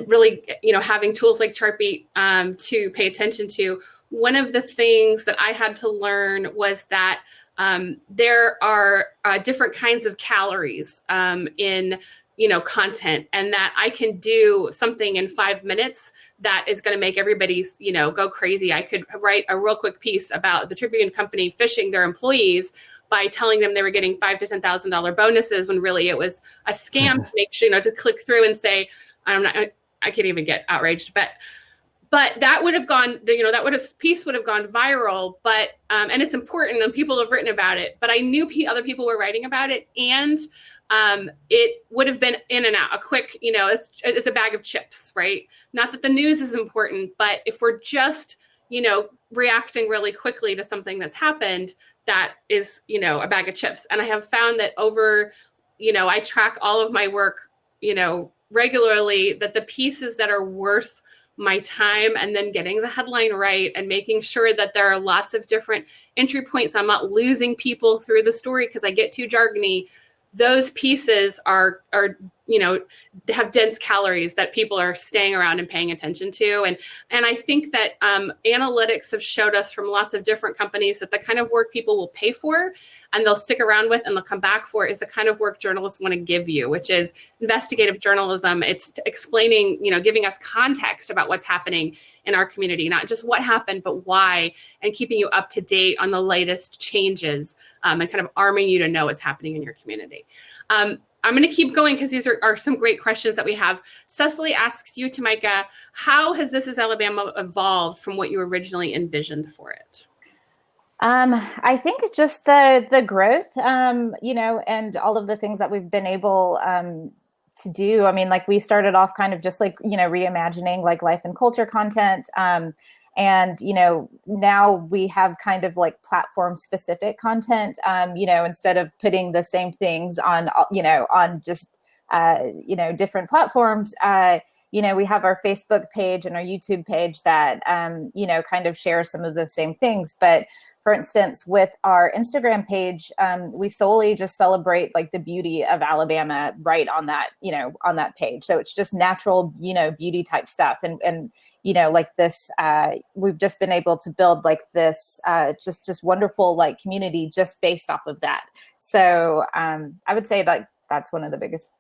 really, having tools like Chartbeat to pay attention to, one of the things that I had to learn was that there are different kinds of calories in content, and that I can do something in 5 minutes that is going to make everybody's, go crazy. I could write a real quick piece about the Tribune Company phishing their employees by telling them they were getting $5,000 to $10,000 bonuses, when really it was a scam to make sure, to click through and say, I can't even get outraged, but that would have gone, piece would have gone viral, but, and it's important and people have written about it, but I knew other people were writing about it, and it would have been in and out, a quick, it's a bag of chips, right? Not that the news is important, but if we're just, reacting really quickly to something that's happened, that is, a bag of chips. And I have found that I track all of my work, regularly, that the pieces that are worth my time, and then getting the headline right and making sure that there are lots of different entry points, I'm not losing people through the story because I get too jargony. Those pieces are have dense calories that people are staying around and paying attention to. And I think that analytics have showed us from lots of different companies that the kind of work people will pay for and they'll stick around with and they'll come back for is the kind of work journalists want to give you, which is investigative journalism. It's explaining, giving us context about what's happening in our community, not just what happened, but why, and keeping you up to date on the latest changes and kind of arming you to know what's happening in your community. I'm going to keep going because these are some great questions that we have. Cecily asks you, Tamika, how has This Is Alabama evolved from what you originally envisioned for it? I think it's just the growth, and all of the things that we've been able to do. I mean, like we started off kind of just like, reimagining like life and culture content. And, now we have kind of like platform specific content, instead of putting the same things on, on just, different platforms. We have our Facebook page and our YouTube page that, kind of share some of the same things. But for instance, with our Instagram page, we solely just celebrate like the beauty of Alabama right on that, on that page. So it's just natural, beauty type stuff. And like this, we've just been able to build like this, just wonderful like community just based off of that. So I would say that that's one of the biggest.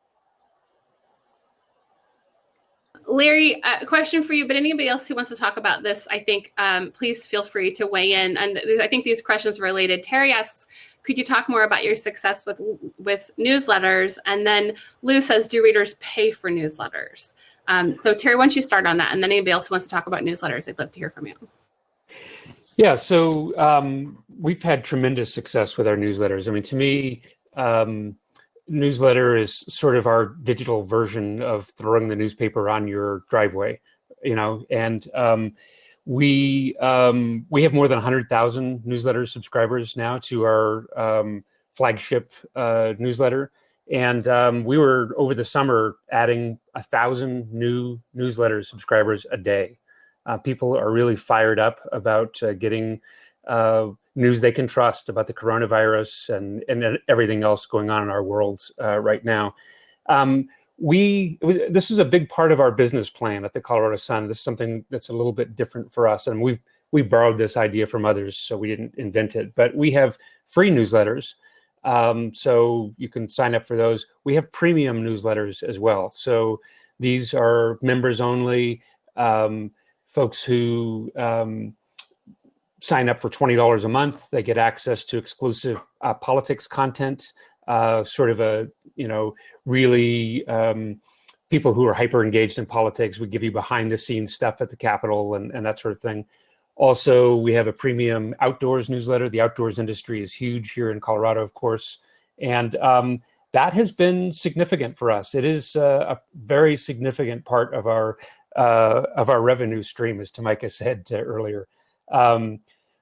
Larry, a question for you, but anybody else who wants to talk about this, I think, please feel free to weigh in. And I think these questions are related. Terry asks, could you talk more about your success with newsletters? And then Lou says, do readers pay for newsletters? So Terry, why don't you start on that? And then anybody else who wants to talk about newsletters, I'd love to hear from you. Yeah, so we've had tremendous success with our newsletters. I mean, to me, newsletter is sort of our digital version of throwing the newspaper on your driveway, and we have more than 100,000 newsletter subscribers now to our flagship newsletter. And we were over the summer adding 1,000 new newsletter subscribers a day. People are really fired up about getting news they can trust about the coronavirus and everything else going on in our world right now. This is a big part of our business plan at the Colorado Sun. This is something that's a little bit different for us, and we borrowed this idea from others, so we didn't invent it. But we have free newsletters, so you can sign up for those. We have premium newsletters as well. So these are members only, folks who sign up for $20 a month. They get access to exclusive politics content, sort of really people who are hyper engaged in politics. We give you behind the scenes stuff at the Capitol and that sort of thing. Also, we have a premium outdoors newsletter. The outdoors industry is huge here in Colorado, of course. And that has been significant for us. It is a very significant part of our revenue stream, as Tamika said earlier.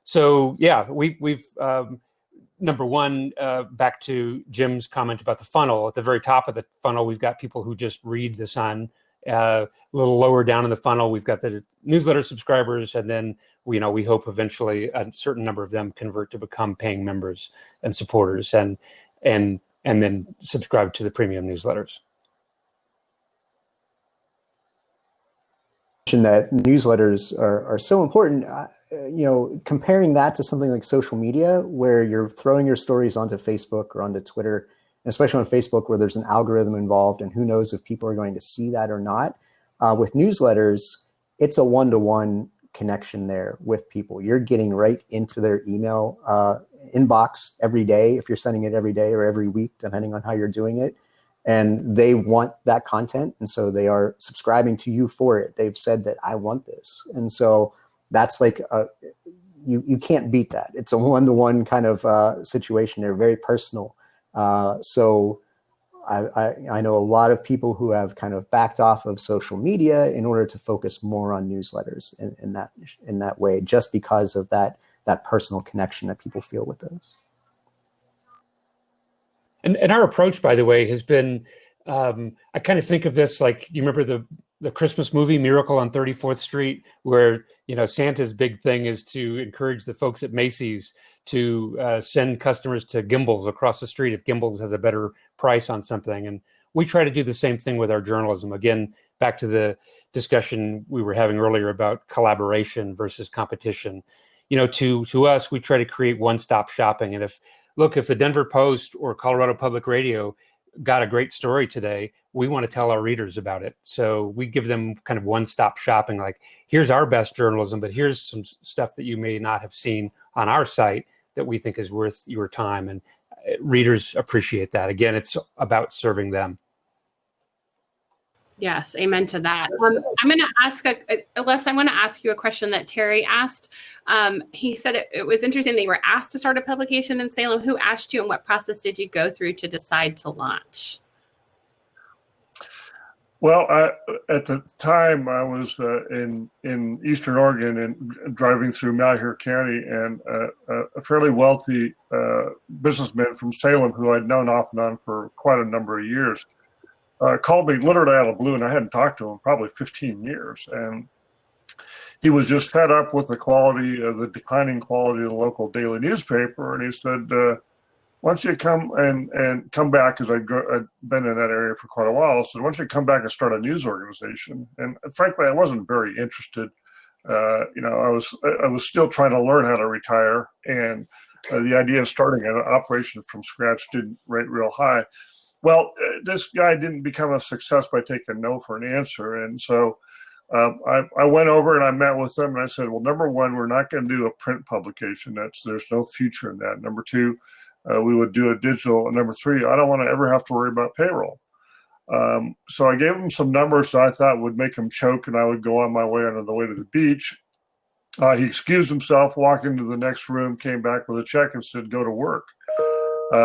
So yeah, we've number one, back to Jim's comment about the funnel. At the very top of the funnel, we've got people who just read the Sun. A little lower down in the funnel, we've got the newsletter subscribers, and then we hope eventually a certain number of them convert to become paying members and supporters, and then subscribe to the premium newsletters. That newsletters are so important. Comparing that to something like social media, where you're throwing your stories onto Facebook or onto Twitter, especially on Facebook, where there's an algorithm involved, and who knows if people are going to see that or not. With newsletters, it's a one-to-one connection there with people. You're getting right into their email inbox every day, if you're sending it every day or every week, depending on how you're doing it. And they want that content, and so they are subscribing to you for it. They've said that I want this, and so that's like you can't beat that. It's a one-to-one kind of situation. They're very personal. So I know a lot of people who have kind of backed off of social media in order to focus more on newsletters in that way, just because of that personal connection that people feel with those. And our approach, by the way, has been, I kind of think of this like, you remember the Christmas movie Miracle on 34th Street, where, Santa's big thing is to encourage the folks at Macy's to send customers to Gimbels across the street if Gimbels has a better price on something. And we try to do the same thing with our journalism. Again, back to the discussion we were having earlier about collaboration versus competition. To us, we try to create one-stop shopping. And if the Denver Post or Colorado Public Radio got a great story today, we want to tell our readers about it. So we give them kind of one-stop shopping, like, here's our best journalism, but here's some stuff that you may not have seen on our site that we think is worth your time. And readers appreciate that. Again, it's about serving them. Yes, amen to that. I'm going to ask, Les, I want to ask you a question that Terry asked. He said it was interesting that you were asked to start a publication in Salem. Who asked you, and what process did you go through to decide to launch? Well, at the time I was in Eastern Oregon and driving through Malheur County, and a fairly wealthy businessman from Salem who I'd known off and on for quite a number of years called me literally out of the blue, and I hadn't talked to him probably 15 years. And he was just fed up with the declining quality of the local daily newspaper. And he said, why don't you come and come back, because I'd been in that area for quite a while. So why don't you come back and start a news organization? And frankly, I wasn't very interested. I was still trying to learn how to retire. And the idea of starting an operation from scratch didn't rate real high. Well, this guy didn't become a success by taking no for an answer. And so I went over and I met with them, and I said, well, number one, we're not going to do a print publication. There's no future in that. Number two, we would do a digital. And number three, I don't want to ever have to worry about payroll. So I gave him some numbers that I thought would make him choke, and I would go on my way on the way to the beach. He excused himself, walked into the next room, came back with a check and said, go to work.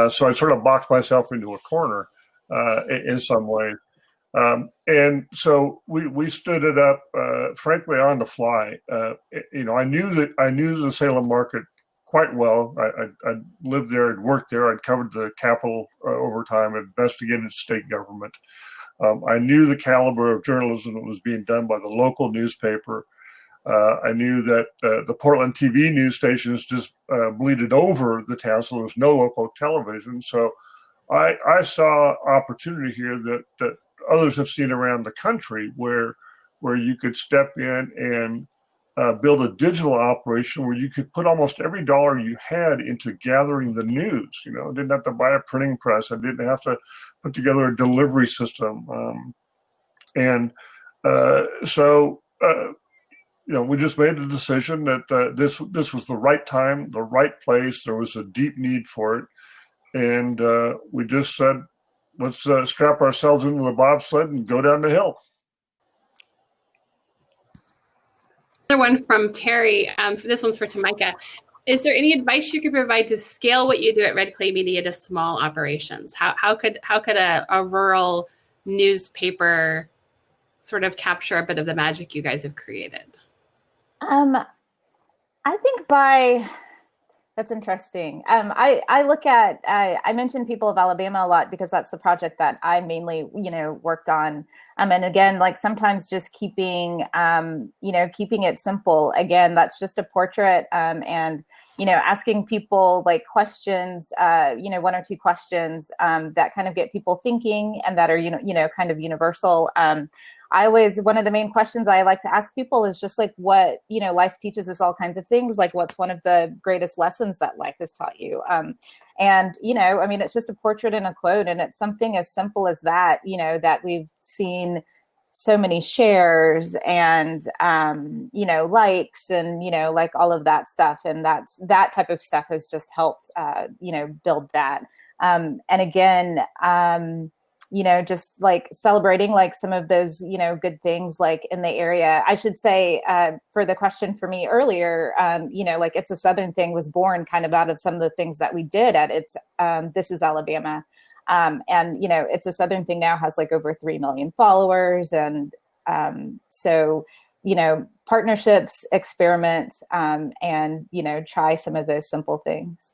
So I sort of boxed myself into a corner in some way. And so we stood it up, frankly, on the fly. I knew the Salem market quite well. I lived there, I'd worked there, I'd covered the Capitol over time, investigated state government. I knew the caliber of journalism that was being done by the local newspaper. I knew that the Portland TV news stations just bleeded over the town, so there was no local television. So I saw opportunity here that others have seen around the country, where you could step in and build a digital operation where you could put almost every dollar you had into gathering the news. I didn't have to buy a printing press. I didn't have to put together a delivery system. We just made the decision that this was the right time, the right place. There was a deep need for it. And we just said, let's strap ourselves into the bobsled and go down the hill. Another one from Terry. This one's for Tamika. Is there any advice you could provide to scale what you do at Red Clay Media to small operations? How could a rural newspaper sort of capture a bit of the magic you guys have created? I think that's interesting. I look at, I mentioned People of Alabama a lot because that's the project that I mainly, worked on. And again, like sometimes just keeping it simple. Again, that's just a portrait, and, asking people like questions, one or two questions that kind of get people thinking and that are, kind of universal. One of the main questions I like to ask people is just like what, life teaches us all kinds of things. Like what's one of the greatest lessons that life has taught you? It's just a portrait and a quote, and it's something as simple as that, that we've seen so many shares and, likes and, like all of that stuff. And that type of stuff has just helped, build that. And again, just like celebrating like some of those, good things like in the area. I should say for the question for me earlier, like It's a Southern Thing was born kind of out of some of the things that we did at This Is Alabama. It's a Southern Thing now has like over 3 million followers. And so, partnerships, experiment, and, try some of those simple things.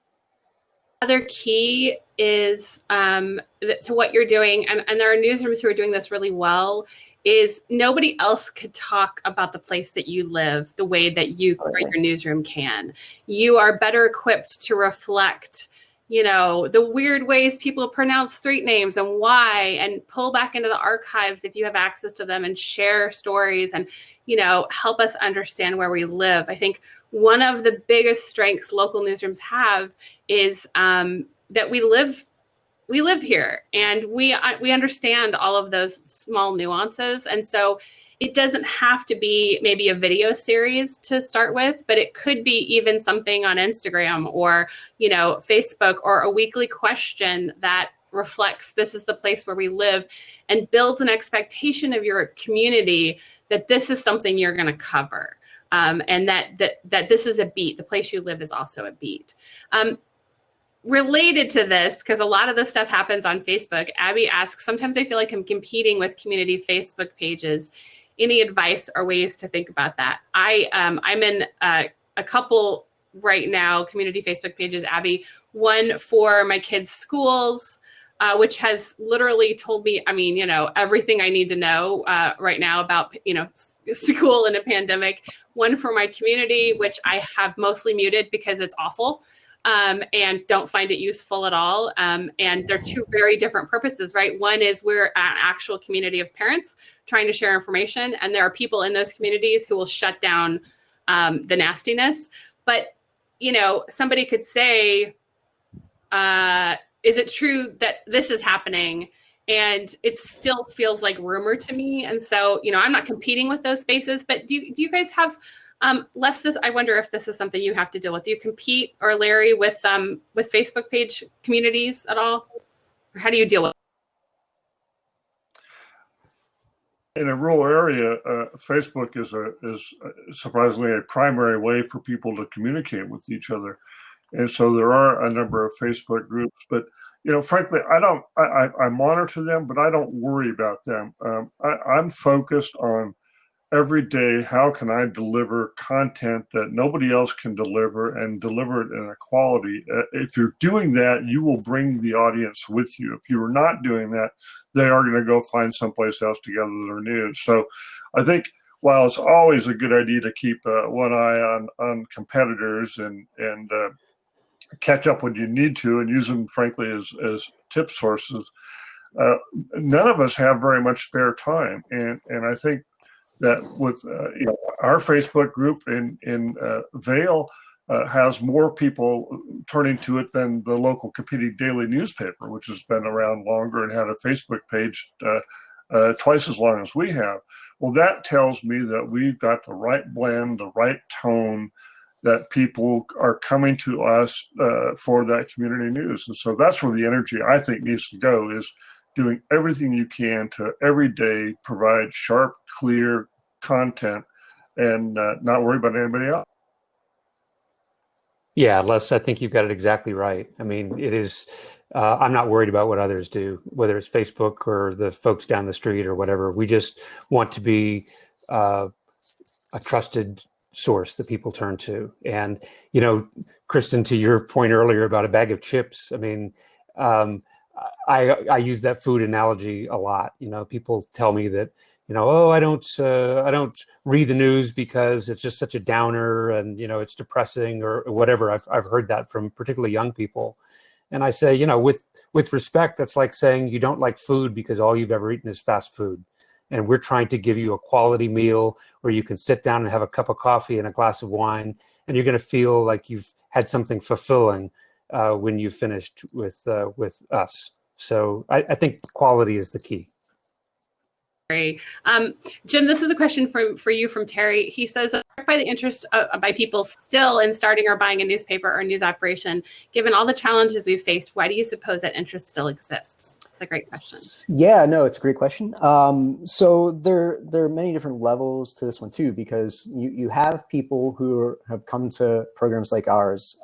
Other key is to what you're doing, and there are newsrooms who are doing this really well, is nobody else could talk about the place that you live the way that you or your newsroom can. You are better equipped to reflect, the weird ways people pronounce street names and why, and pull back into the archives if you have access to them and share stories and, help us understand where we live. I think one of the biggest strengths local newsrooms have is that we live here, and we understand all of those small nuances. And so it doesn't have to be maybe a video series to start with, but it could be even something on Instagram or, Facebook, or a weekly question that reflects this is the place where we live and builds an expectation of your community that this is something you're going to cover. And that this is a beat. The place you live is also a beat. Related to this, because a lot of this stuff happens on Facebook, Abby asks, sometimes I feel like I'm competing with community Facebook pages. Any advice or ways to think about that? I'm in a couple right now, community Facebook pages, Abby, one for my kids' schools, which has literally told me, everything I need to know right now about, school in a pandemic. One for my community, which I have mostly muted because it's awful. And don't find it useful at all. And they're two very different purposes, right? One is we're an actual community of parents trying to share information, and there are people in those communities who will shut down the nastiness. But, somebody could say, is it true that this is happening? And it still feels like rumor to me. And so, I'm not competing with those spaces, but do you guys have I wonder if this is something you have to deal with. Do you compete, or Larry, with Facebook page communities at all? Or how do you deal with it? In a rural area, Facebook is surprisingly a primary way for people to communicate with each other. And so there are a number of Facebook groups, but frankly, I monitor them, but I don't worry about them. I'm focused on every day, how can I deliver content that nobody else can deliver, and deliver it in a quality? If you're doing that, you will bring the audience with you. If you are not doing that, they are going to go find someplace else to gather their news. So I think while it's always a good idea to keep one eye on competitors and catch up when you need to, and use them, frankly, as tip sources, none of us have very much spare time. And I think that with our Facebook group in Vail has more people turning to it than the local competing daily newspaper, which has been around longer and had a Facebook page twice as long as we have. Well, that tells me that we've got the right blend, the right tone, that people are coming to us for that community news. And so that's where the energy, I think, needs to go, is doing everything you can to every day provide sharp, clear content and not worry about anybody else. Yeah, Les, I think you've got it exactly right. I mean, it is, I'm not worried about what others do, whether it's Facebook or the folks down the street or whatever. We just want to be a trusted source that people turn to. And, Kristen, to your point earlier about a bag of chips, I mean, I use that food analogy a lot. People tell me that, oh, I don't read the news because it's just such a downer and, it's depressing or whatever. I've heard that from particularly young people. And I say, with respect, that's like saying you don't like food because all you've ever eaten is fast food. And we're trying to give you a quality meal where you can sit down and have a cup of coffee and a glass of wine, and you're going to feel like you've had something fulfilling when you finished with us. So I think quality is the key. Jim, this is a question for you from Terry. He says, by the interest by people still in starting or buying a newspaper or news operation, given all the challenges we've faced, why do you suppose that interest still exists? It's a great question. Yeah, no, it's a great question. So there are many different levels to this one too, because you have people who have come to programs like ours,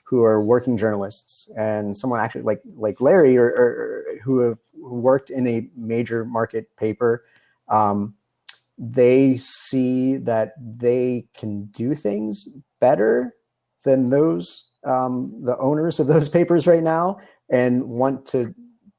who are working journalists, and someone actually like Larry or who have worked in a major market paper. They see that they can do things better than those the owners of those papers right now, and want to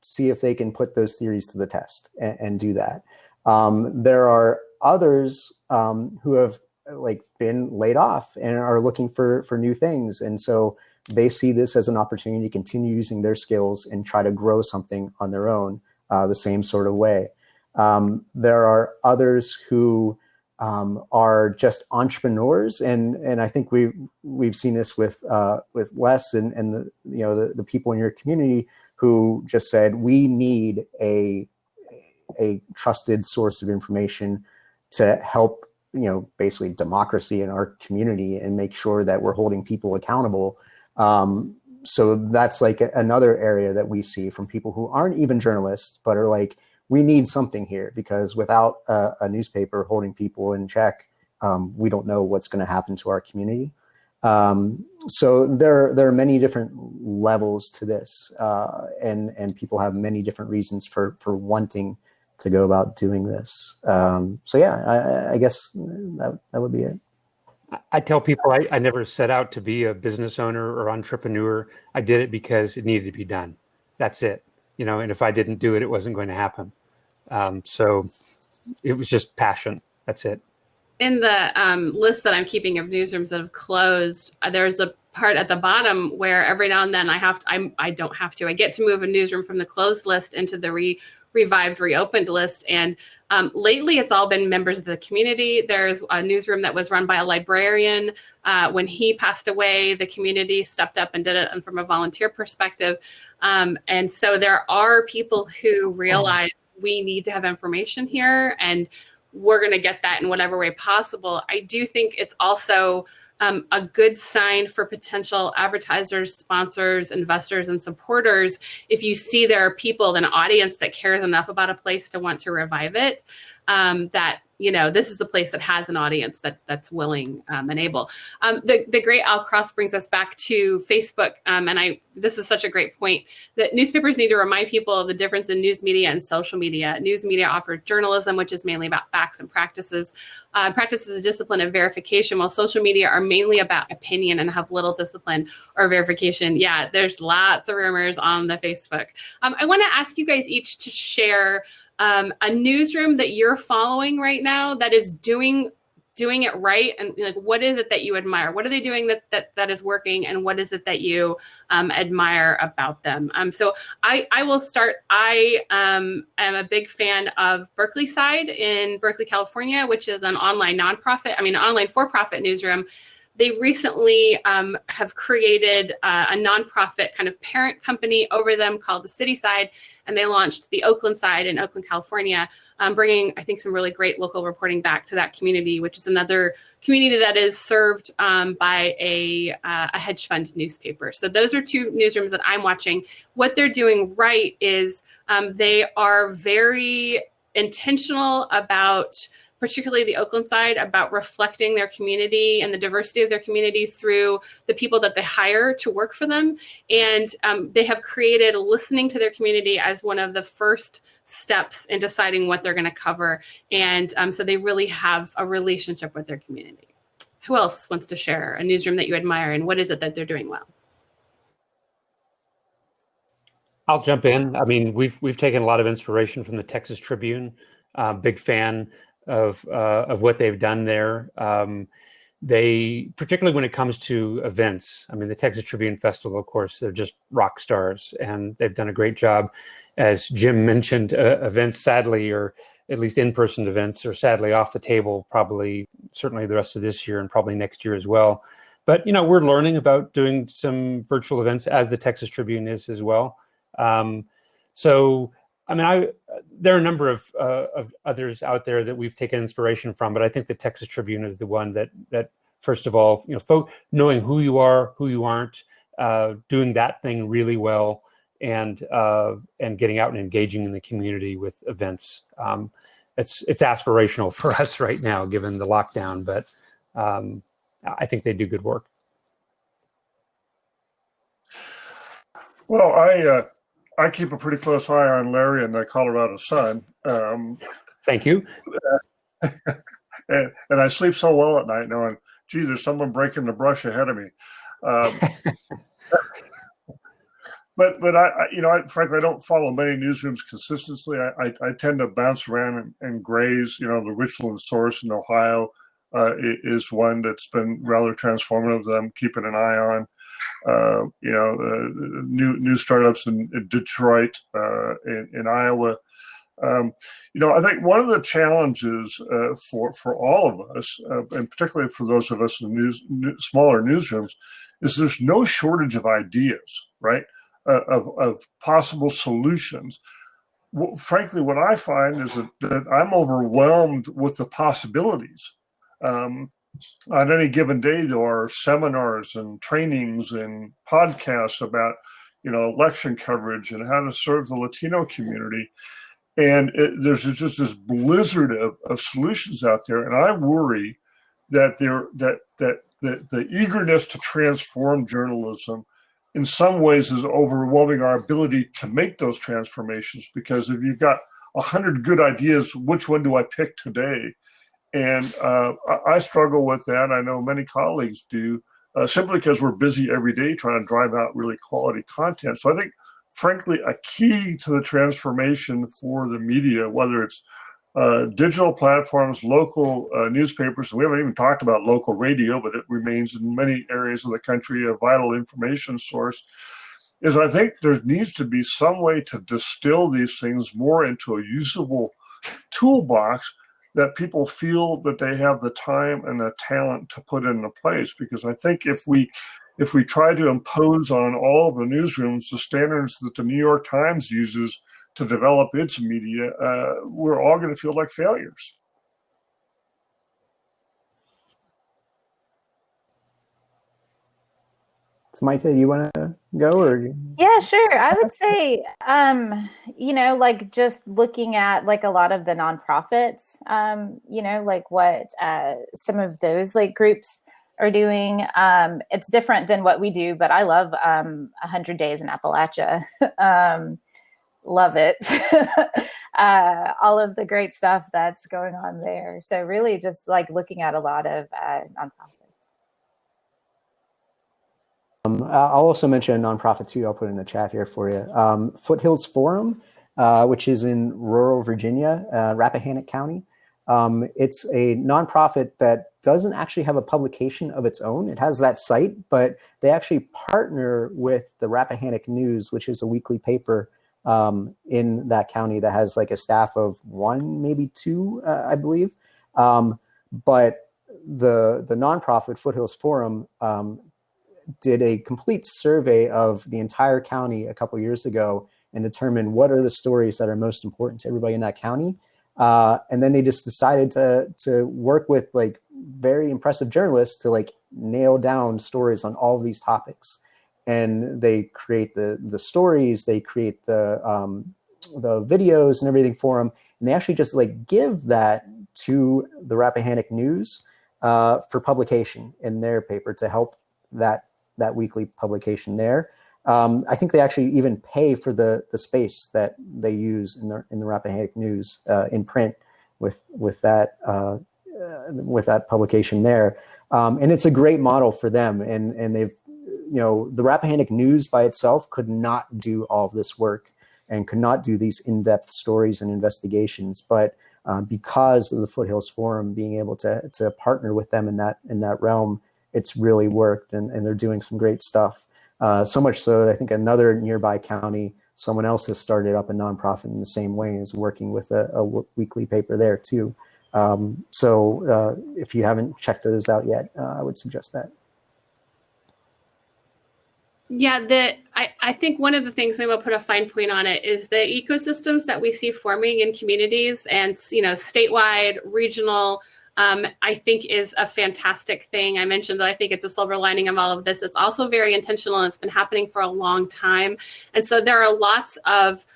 see if they can put those theories to the test and do that. There are others who have like been laid off and are looking for new things. And so they see this as an opportunity to continue using their skills and try to grow something on their own the same sort of way. There are others who are just entrepreneurs, and I think we've seen this with Les and the people in your community who just said, we need a trusted source of information to help, basically democracy in our community and make sure that we're holding people accountable. So that's like another area that we see from people who aren't even journalists, but are like, we need something here, because without a newspaper holding people in check, we don't know what's going to happen to our community. So there are many different levels to this, and people have many different reasons for wanting to go about doing this. So yeah, I guess that would be it. I tell people I never set out to be a business owner or entrepreneur. I did it because it needed to be done. That's it. And if I didn't do it, it wasn't going to happen. So it was just passion. That's it. In the list that I'm keeping of newsrooms that have closed, there's a part at the bottom where every now and then I get to move a newsroom from the closed list into the revived, reopened list. And lately it's all been members of the community. There's a newsroom that was run by a librarian. When he passed away, the community stepped up and did it from a volunteer perspective. And so there are people who realize we need to have information here, and we're going to get that in whatever way possible. I do think it's also a good sign for potential advertisers, sponsors, investors, and supporters if you see there are people, an audience that cares enough about a place to want to revive it, that this is a place that has an audience that's willing and able. The great Al Cross brings us back to Facebook, and this is such a great point, that newspapers need to remind people of the difference in news media and social media. News media offers journalism, which is mainly about facts and practices of discipline and verification, while social media are mainly about opinion and have little discipline or verification. Yeah, there's lots of rumors on the Facebook. I want to ask you guys each to share a newsroom that you're following right now that is doing it right, and like, what is it that you admire? What are they doing that is working, and what is it that you admire about them? So I will start. I am a big fan of Berkeley Side in Berkeley, California, which is an online online for-profit newsroom. They recently have created a nonprofit kind of parent company over them called the City Side, and they launched the Oakland Side in Oakland, California, bringing, I think, some really great local reporting back to that community, which is another community that is served by a hedge fund newspaper. So those are two newsrooms that I'm watching. What they're doing right is they are very intentional about, particularly the Oakland Side, about reflecting their community and the diversity of their community through the people that they hire to work for them. And they have created listening to their community as one of the first steps in deciding what they're going to cover. And so they really have a relationship with their community. Who else wants to share a newsroom that you admire, and what is it that they're doing well? I'll jump in. I mean, we've taken a lot of inspiration from the Texas Tribune. Big fan of what they've done there. They, particularly when it comes to events, I mean, the Texas Tribune Festival, of course, they're just rock stars, and they've done a great job. As Jim mentioned, events, sadly, or at least in-person events, are sadly off the table, probably, certainly the rest of this year and probably next year as well. But, we're learning about doing some virtual events, as the Texas Tribune is as well. So, I mean, there are a number of others out there that we've taken inspiration from, but I think the Texas Tribune is the one that first of all, knowing who you are, who you aren't, doing that thing really well, and getting out and engaging in the community with events. It's aspirational for us right now, given the lockdown, but I think they do good work. Well, I keep a pretty close eye on Larry and the Colorado Sun. Thank you. And I sleep so well at night knowing, gee, there's someone breaking the brush ahead of me. But I frankly, I don't follow many newsrooms consistently. I tend to bounce around and graze, the Richland Source in Ohio, is one that's been rather transformative that I'm keeping an eye on. New startups in Detroit, in Iowa. I think one of the challenges for all of us, and particularly for those of us in smaller newsrooms, is there's no shortage of ideas, right? Of possible solutions. Well, frankly, what I find is that I'm overwhelmed with the possibilities. On any given day, there are seminars and trainings and podcasts about, election coverage and how to serve the Latino community. And there's just this blizzard of solutions out there. And I worry that the eagerness to transform journalism in some ways is overwhelming our ability to make those transformations, because if you've got 100 good ideas, which one do I pick today? And I struggle with that. I know many colleagues do, simply because we're busy every day trying to drive out really quality content. So I think, frankly, a key to the transformation for the media, whether it's digital platforms, local newspapers, we haven't even talked about local radio, but it remains in many areas of the country a vital information source, is I think there needs to be some way to distill these things more into a usable toolbox that people feel that they have the time and the talent to put into place. Because I think if we try to impose on all of the newsrooms the standards that the New York Times uses to develop its media, we're all going to feel like failures. So, Maite, do you want to go? Or Yeah, sure. I would say, like just looking at like a lot of the nonprofits, like what some of those like groups are doing. It's different than what we do, but I love 100 Days in Appalachia. Love it. All of the great stuff that's going on there. So really just like looking at a lot of nonprofits. I'll also mention a nonprofit too. I'll put in the chat here for you. Foothills Forum, which is in rural Virginia, Rappahannock County. It's a nonprofit that doesn't actually have a publication of its own. It has that site, but they actually partner with the Rappahannock News, which is a weekly paper in that county that has like a staff of 1, maybe 2, I believe. But the nonprofit Foothills Forum did a complete survey of the entire county a couple years ago and determined what are the stories that are most important to everybody in that county. And then they just decided to work with like very impressive journalists to like nail down stories on all of these topics. And they create the stories, they create the videos and everything for them. And they actually just like give that to the Rappahannock News for publication in their paper to help that weekly publication there. I think they actually even pay for the space that they use in the Rappahannock News in print with that publication there. And it's a great model for them. And they've, the Rappahannock News by itself could not do all of this work and could not do these in-depth stories and investigations. But because of the Foothills Forum being able to partner with them in that realm, it's really worked, and they're doing some great stuff. So much so that I think another nearby county, someone else has started up a nonprofit in the same way and is working with a weekly paper there too. So if you haven't checked those out yet, I would suggest that. Yeah, I think one of the things, maybe I'll put a fine point on it, is the ecosystems that we see forming in communities and, statewide, regional, I think is a fantastic thing. I mentioned that I think it's a silver lining of all of this. It's also very intentional, and it's been happening for a long time. And so there are lots of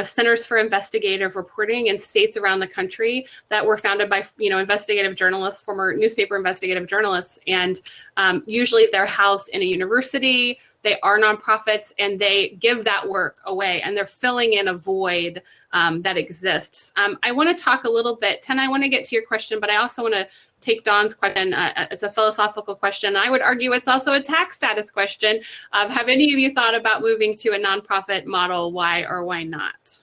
centers for investigative reporting in states around the country that were founded by, investigative journalists, former newspaper investigative journalists. And usually they're housed in a university, they are nonprofits, and they give that work away, and they're filling in a void that exists. I want to talk a little bit, Ten, I want to get to your question, but I also want to take Dawn's question. It's a philosophical question. I would argue it's also a tax status question. Have any of you thought about moving to a nonprofit model? Why or why not?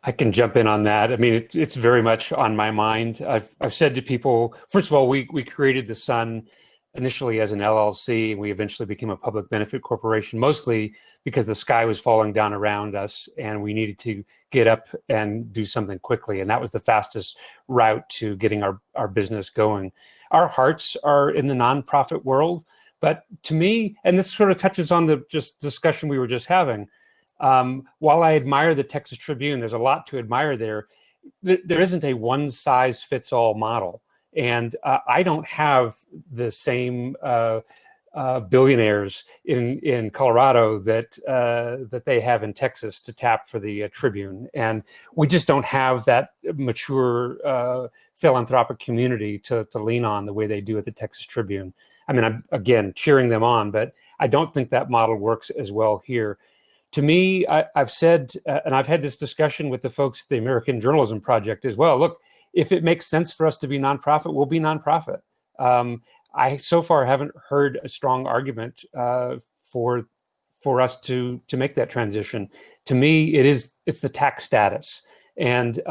I can jump in on that. I mean, it's very much on my mind. I've said to people, first of all, we created the Sun initially as an LLC, and we eventually became a public benefit corporation, mostly because the sky was falling down around us and we needed to get up and do something quickly. And that was the fastest route to getting our business going. Our hearts are in the nonprofit world, but to me, and this sort of touches on the just discussion we were just having, while I admire the Texas Tribune, there's a lot to admire there. There isn't a one-size-fits-all model. And I don't have the same billionaires in Colorado that they have in Texas to tap for the Tribune, and we just don't have that mature philanthropic community to lean on the way they do at the Texas Tribune. I mean, I'm again cheering them on, but I don't think that model works as well here. To me, I've said, and I've had this discussion with the folks at the American Journalism Project as well. Look, if it makes sense for us to be nonprofit, we'll be nonprofit. I so far haven't heard a strong argument for us to make that transition. To me, it's the tax status, and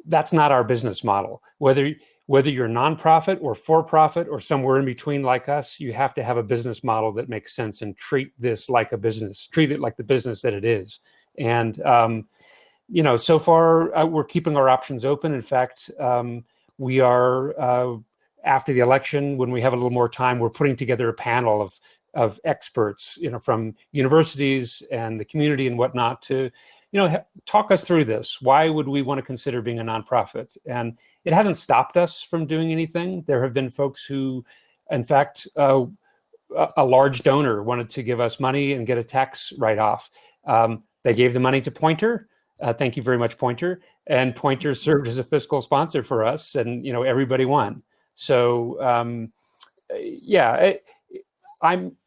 that's not our business model. Whether you're nonprofit or for-profit or somewhere in between like us, you have to have a business model that makes sense and treat this like a business, treat it like the business that it is. And you know, so far we're keeping our options open. In fact, we are after the election, when we have a little more time, we're putting together a panel of experts, you know, from universities and the community and whatnot to, you know, talk us through this. Why would we want to consider being a nonprofit? And it hasn't stopped us from doing anything. There have been folks who, in fact, a large donor wanted to give us money and get a tax write-off. They gave the money to Poynter. Thank you very much, Poynter. And Poynter served as a fiscal sponsor for us, and you know, everybody won. So yeah,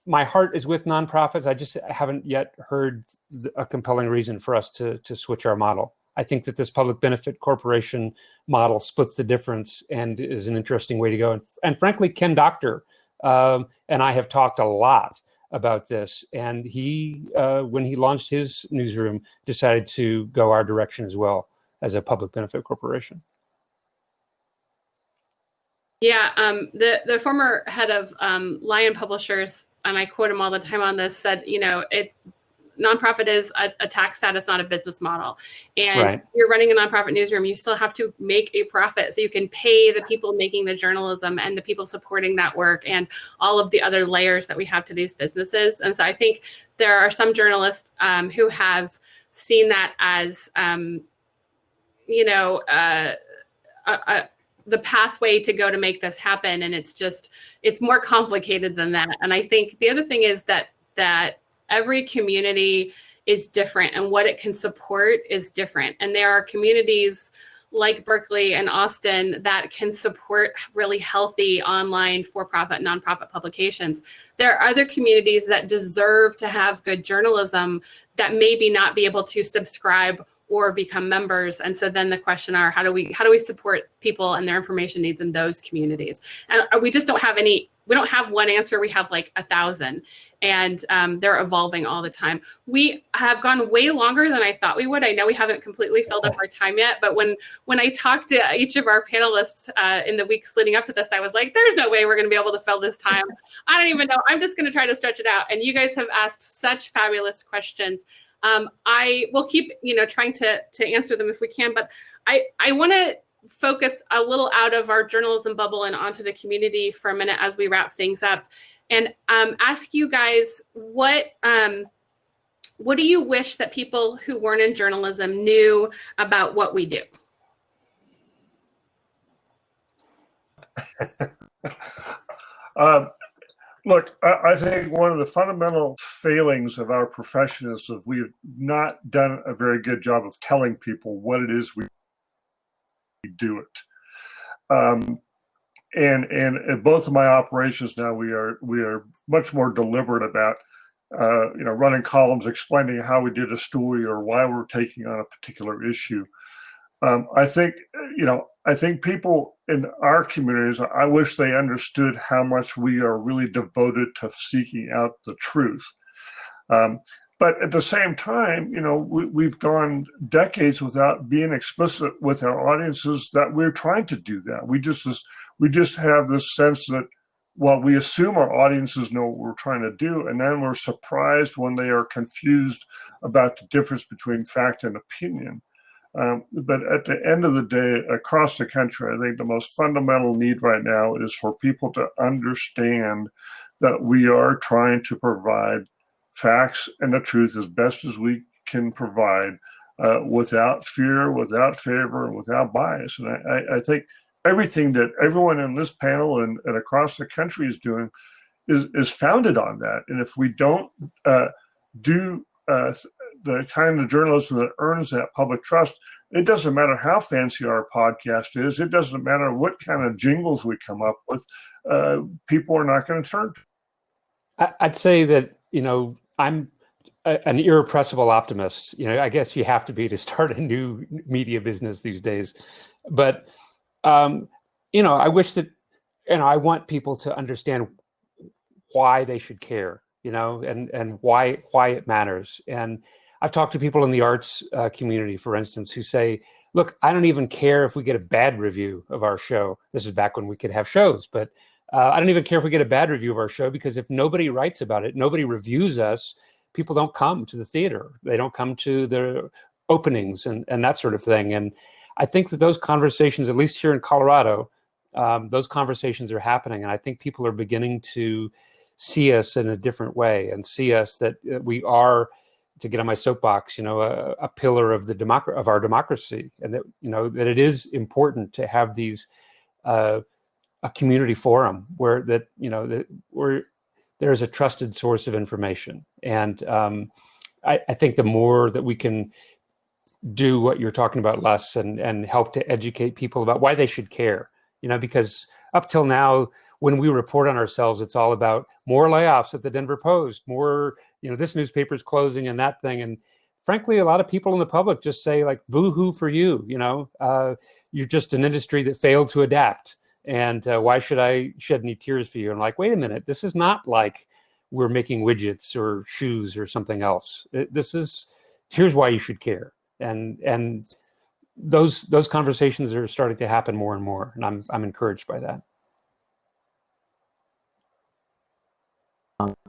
my heart is with nonprofits. I just haven't yet heard a compelling reason for us to switch our model. I think that this public benefit corporation model splits the difference and is an interesting way to go. And frankly, Ken Doctor and I have talked a lot about this, and he, when he launched his newsroom, decided to go our direction as well as a public benefit corporation. Yeah, the former head of Lion Publishers, and I quote him all the time on this, said, you know, nonprofit is a tax status, not a business model. And Right. If you're running a nonprofit newsroom, you still have to make a profit so you can pay the people making the journalism and the people supporting that work and all of the other layers that we have to these businesses. And so I think there are some journalists who have seen that as, you know, the pathway to go to make this happen. And it's more complicated than that. And I think the other thing is that every community is different and what it can support is different. And there are communities like Berkeley and Austin that can support really healthy online for-profit, nonprofit publications. There are other communities that deserve to have good journalism that maybe not be able to subscribe or become members. And so then the question are, how do we support people and their information needs in those communities? And we just don't have we don't have one answer. We have like 1,000, and they're evolving all the time. We have gone way longer than I thought we would. I know we haven't completely filled up our time yet, but when I talked to each of our panelists in the weeks leading up to this, I was like, there's no way we're going to be able to fill this time. I don't even know. I'm just going to try to stretch it out. And you guys have asked such fabulous questions. I will keep, trying to answer them if we can, but I want to focus a little out of our journalism bubble and onto the community for a minute as we wrap things up, and ask you guys what do you wish that people who weren't in journalism knew about what we do? Look, I think one of the fundamental failings of our profession is that we have not done a very good job of telling people what it is we do it. And in both of my operations now, we are much more deliberate about running columns explaining how we did a story or why we're taking on a particular issue. I think people in our communities, I wish they understood how much we are really devoted to seeking out the truth. But at the same time, we've gone decades without being explicit with our audiences that we're trying to do that. We just have this sense that, well, we assume our audiences know what we're trying to do, and then we're surprised when they are confused about the difference between fact and opinion. But at the end of the day, across the country, I think the most fundamental need right now is for people to understand that we are trying to provide facts and the truth as best as we can provide, without fear, without favor, and without bias. And I think everything that everyone in this panel and across the country is doing is founded on that. And if we don't do the kind of journalism that earns that public trust, it doesn't matter how fancy our podcast is. It doesn't matter what kind of jingles we come up with. People are not going to turn to. I'd say that, I'm an irrepressible optimist. I guess you have to be to start a new media business these days. But, I wish that, I want people to understand why they should care, and why it matters. And I've talked to people in the arts community, for instance, who say, look, I don't even care if we get a bad review of our show. This is back when we could have shows, but I don't even care if we get a bad review of our show, because if nobody writes about it, nobody reviews us, people don't come to the theater. They don't come to the openings and that sort of thing. And I think that those conversations, at least here in Colorado, those conversations are happening. And I think people are beginning to see us in a different way and see us that we are, to get on my soapbox, a pillar of of our democracy, and that that it is important to have these a community forum where where there's a trusted source of information. And I think the more that we can do what you're talking about, Les, and help to educate people about why they should care, because up till now, when we report on ourselves, it's all about more layoffs at the Denver Post, more, this newspaper's closing and that thing. And frankly, a lot of people in the public just say, like, boo-hoo for you, you're just an industry that failed to adapt. And why should I shed any tears for you? And like, wait a minute, this is not like we're making widgets or shoes or something else. Here's why you should care. And those conversations are starting to happen more and more. And I'm encouraged by that.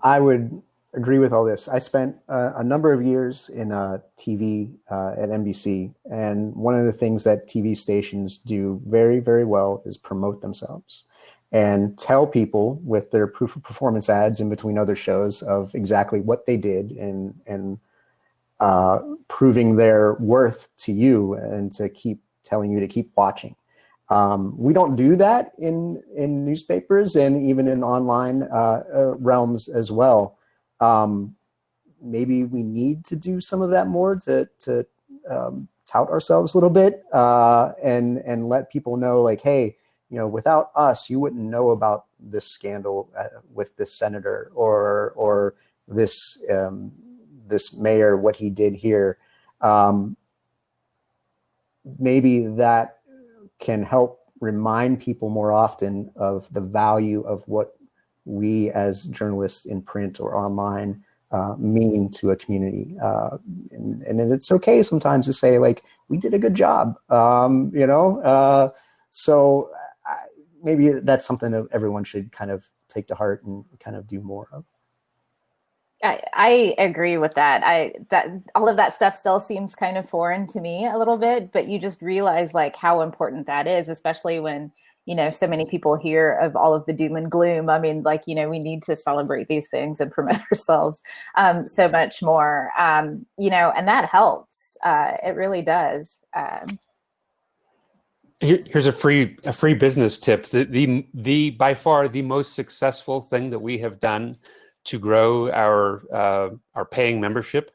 I would agree with all this. I spent a number of years in TV at NBC, and one of the things that TV stations do very, very well is promote themselves and tell people with their proof of performance ads in between other shows of exactly what they did and proving their worth to you and to keep telling you to keep watching. We don't do that in newspapers and even in online realms as well. Maybe we need to do some of that more to tout ourselves a little bit and let people know, like, hey, without us, you wouldn't know about this scandal with this senator or this this mayor, what he did here. Maybe that can help remind people more often of the value of what we as journalists in print or online mean to a community. And it's okay sometimes to say, like, we did a good job, so maybe that's something that everyone should kind of take to heart and kind of do more of. I agree with that. That all of that stuff still seems kind of foreign to me a little bit, but you just realize like how important that is, especially when, so many people hear of all of the doom and gloom. I mean, like, we need to celebrate these things and promote ourselves so much more, and that helps. It really does. Here's a free business tip. The by far the most successful thing that we have done to grow our paying membership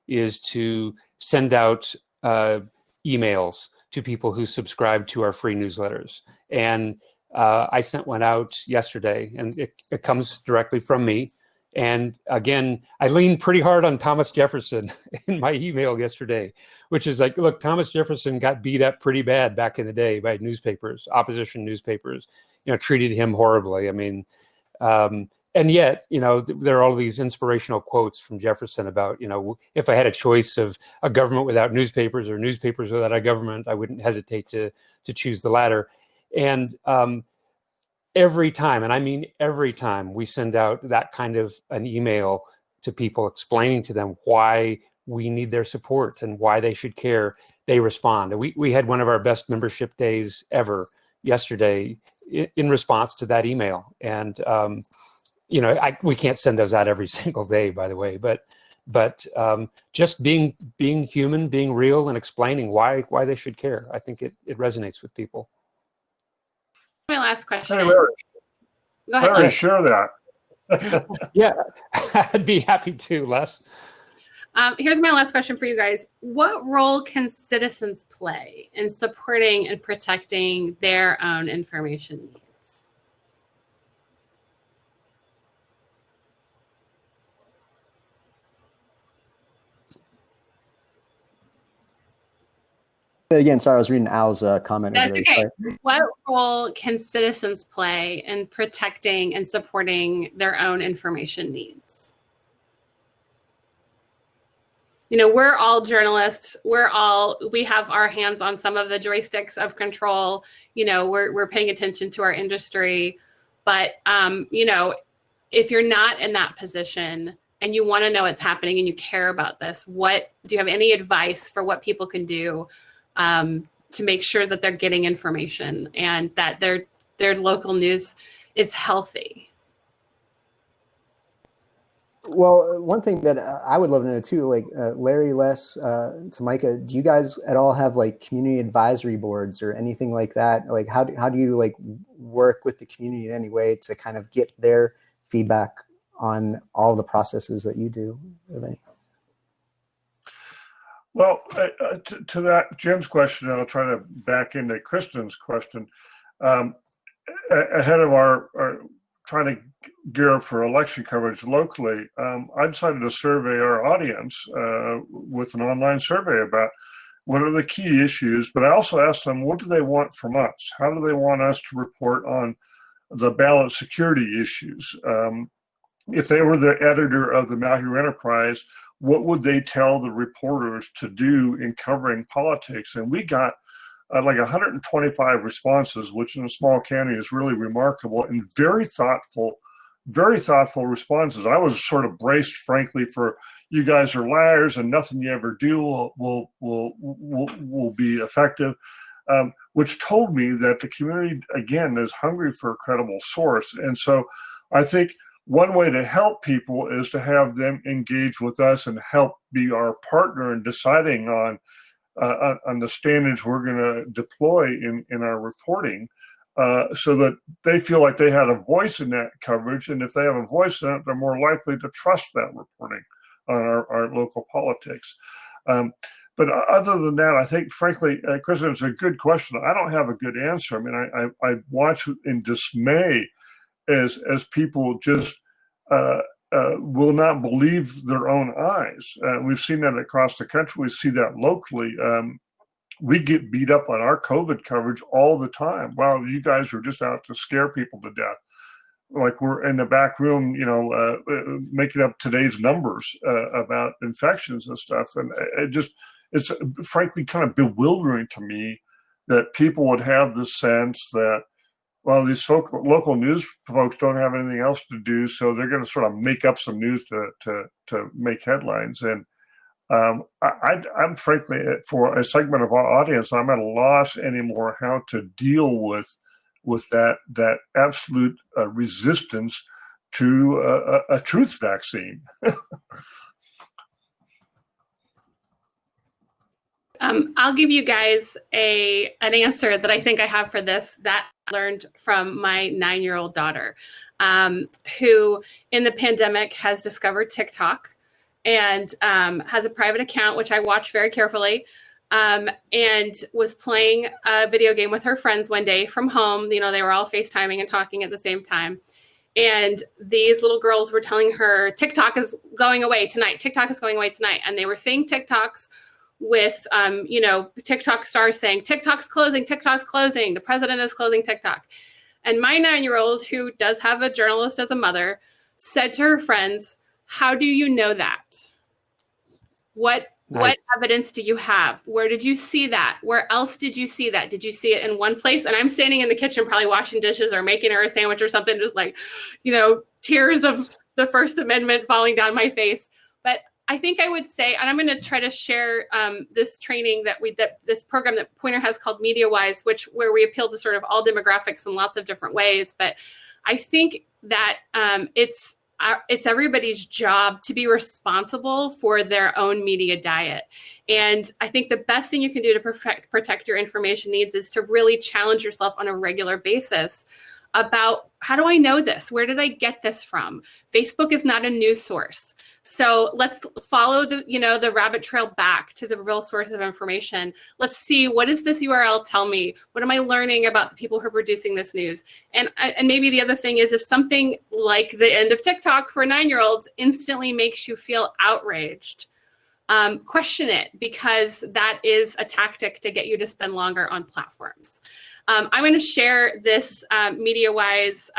is to send out emails to people who subscribe to our free newsletters. And I sent one out yesterday, and it comes directly from me. And again, I leaned pretty hard on Thomas Jefferson in my email yesterday, which is like, look, Thomas Jefferson got beat up pretty bad back in the day by newspapers, opposition newspapers, treated him horribly. I mean, and yet, there are all these inspirational quotes from Jefferson about, if I had a choice of a government without newspapers or newspapers without a government, I wouldn't hesitate to choose the latter. And every time, and I mean every time, we send out that kind of an email to people explaining to them why we need their support and why they should care, they respond. And we had one of our best membership days ever yesterday in response to that email. And we can't send those out every single day, by the way, but just being human, being real, and explaining why they should care, I think it resonates with people. My last question. Hey, Larry. Go ahead. Larry, share that. Yeah, I'd be happy to, Les. Here's my last question for you guys. What role can citizens play in supporting and protecting their own information needs? Again, sorry, I was reading Al's comment. That's over there. okay. Sorry. What role can citizens play in protecting and supporting their own information needs? We're all journalists. We have our hands on some of the joysticks of control. We're paying attention to our industry. But, if you're not in that position and you want to know what's happening and you care about this, do you have any advice for what people can do to make sure that they're getting information and that their local news is healthy? Well, one thing that I would love to know too, like Larry, Les, Tamika, do you guys at all have like community advisory boards or anything like that? Like how do you like work with the community in any way to kind of get their feedback on all the processes that you do? Well, to that Jim's question, I'll try to back into Kristen's question. Ahead of our trying to gear up for election coverage locally, I decided to survey our audience with an online survey about what are the key issues, but I also asked them, what do they want from us? How do they want us to report on the ballot security issues? If they were the editor of the Malheur Enterprise, what would they tell the reporters to do in covering politics? And we got like 125 responses, which in a small county is really remarkable, and very thoughtful responses. I was sort of braced, frankly, for you guys are liars and nothing you ever do will be effective, which told me that the community, again, is hungry for a credible source. And so I think one way to help people is to have them engage with us and help be our partner in deciding on the standards we're going to deploy in our reporting, so that they feel like they had a voice in that coverage. And if they have a voice in it, they're more likely to trust that reporting on our local politics. But other than that, I think, frankly, Kristen, it's a good question. I don't have a good answer. I mean, I watch in dismay as people just will not believe their own eyes. We've seen that across the country. We see that locally. We get beat up on our COVID coverage all the time. Wow, you guys are just out to scare people to death. Like we're in the back room, making up today's numbers about infections and stuff. And it's frankly kind of bewildering to me that people would have the sense that, well, these local news folks don't have anything else to do, so they're going to sort of make up some news to make headlines. And I'm frankly, for a segment of our audience, I'm at a loss anymore how to deal with that absolute resistance to a truth vaccine. I'll give you guys an answer that I think I have for this that I learned from my 9-year-old daughter, who in the pandemic has discovered TikTok and has a private account, which I watch very carefully, and was playing a video game with her friends one day from home. They were all FaceTiming and talking at the same time. And these little girls were telling her, TikTok is going away tonight. TikTok is going away tonight. And they were seeing TikToks with, TikTok stars saying, TikTok's closing, TikTok's closing. The president is closing TikTok. And my 9-year-old, who does have a journalist as a mother, said to her friends, "How do you know that? What evidence do you have? Where did you see that? Where else did you see that? Did you see it in one place?" And I'm standing in the kitchen, probably washing dishes or making her a sandwich or something, just like, tears of the First Amendment falling down my face. But I think I would say, and I'm going to try to share this training this program that Poynter has called MediaWise, where we appeal to sort of all demographics in lots of different ways. But I think that it's everybody's job to be responsible for their own media diet. And I think the best thing you can do to protect your information needs is to really challenge yourself on a regular basis about, how do I know this? Where did I get this from? Facebook is not a news source. So let's follow the rabbit trail back to the real source of information. Let's see, what does this URL tell me? What am I learning about the people who are producing this news? And maybe the other thing is, if something like the end of TikTok for 9-year-olds instantly makes you feel outraged, question it, because that is a tactic to get you to spend longer on platforms. I'm going to share this MediaWise,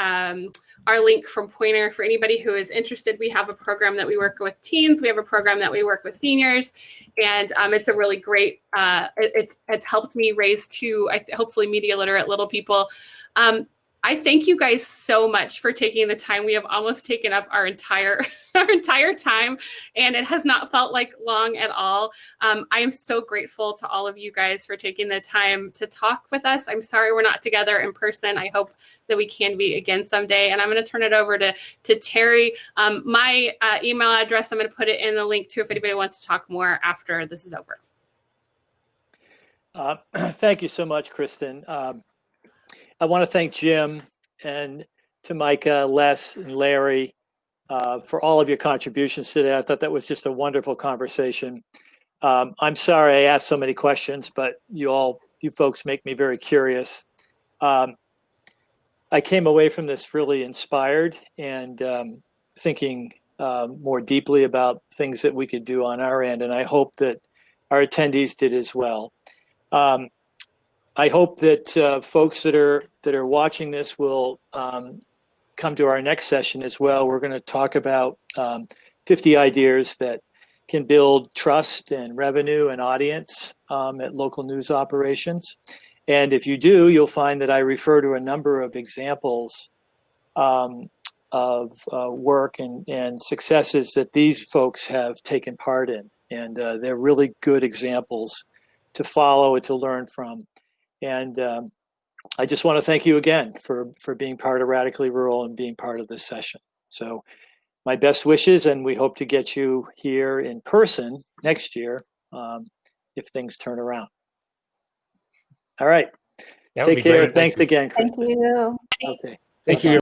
our link from Poynter for anybody who is interested. We have a program that we work with teens. We have a program that we work with seniors, and it's a really great. It's helped me raise 2 hopefully media literate little people. I thank you guys so much for taking the time. We have almost taken up our entire time, and it has not felt like long at all. I am so grateful to all of you guys for taking the time to talk with us. I'm sorry we're not together in person. I hope that we can be again someday. And I'm going to turn it over to Terry. My email address, I'm going to put it in the link too if anybody wants to talk more after this is over. Thank you so much, Kristen. I want to thank Jim and to Micah, Les, and Larry for all of your contributions today. I thought that was just a wonderful conversation. I'm sorry I asked so many questions, but you folks make me very curious. I came away from this really inspired and thinking more deeply about things that we could do on our end, and I hope that our attendees did as well. I hope that folks that are watching this will come to our next session as well. We're going to talk about 50 ideas that can build trust and revenue and audience at local news operations. And if you do, you'll find that I refer to a number of examples of work and successes that these folks have taken part in. And they're really good examples to follow and to learn from. And I just want to thank you again for being part of Radically Rural and being part of this session. So my best wishes, and we hope to get you here in person next year if things turn around. All right. Take care. Thanks again, Kristen. Thank you. Okay. Thank you.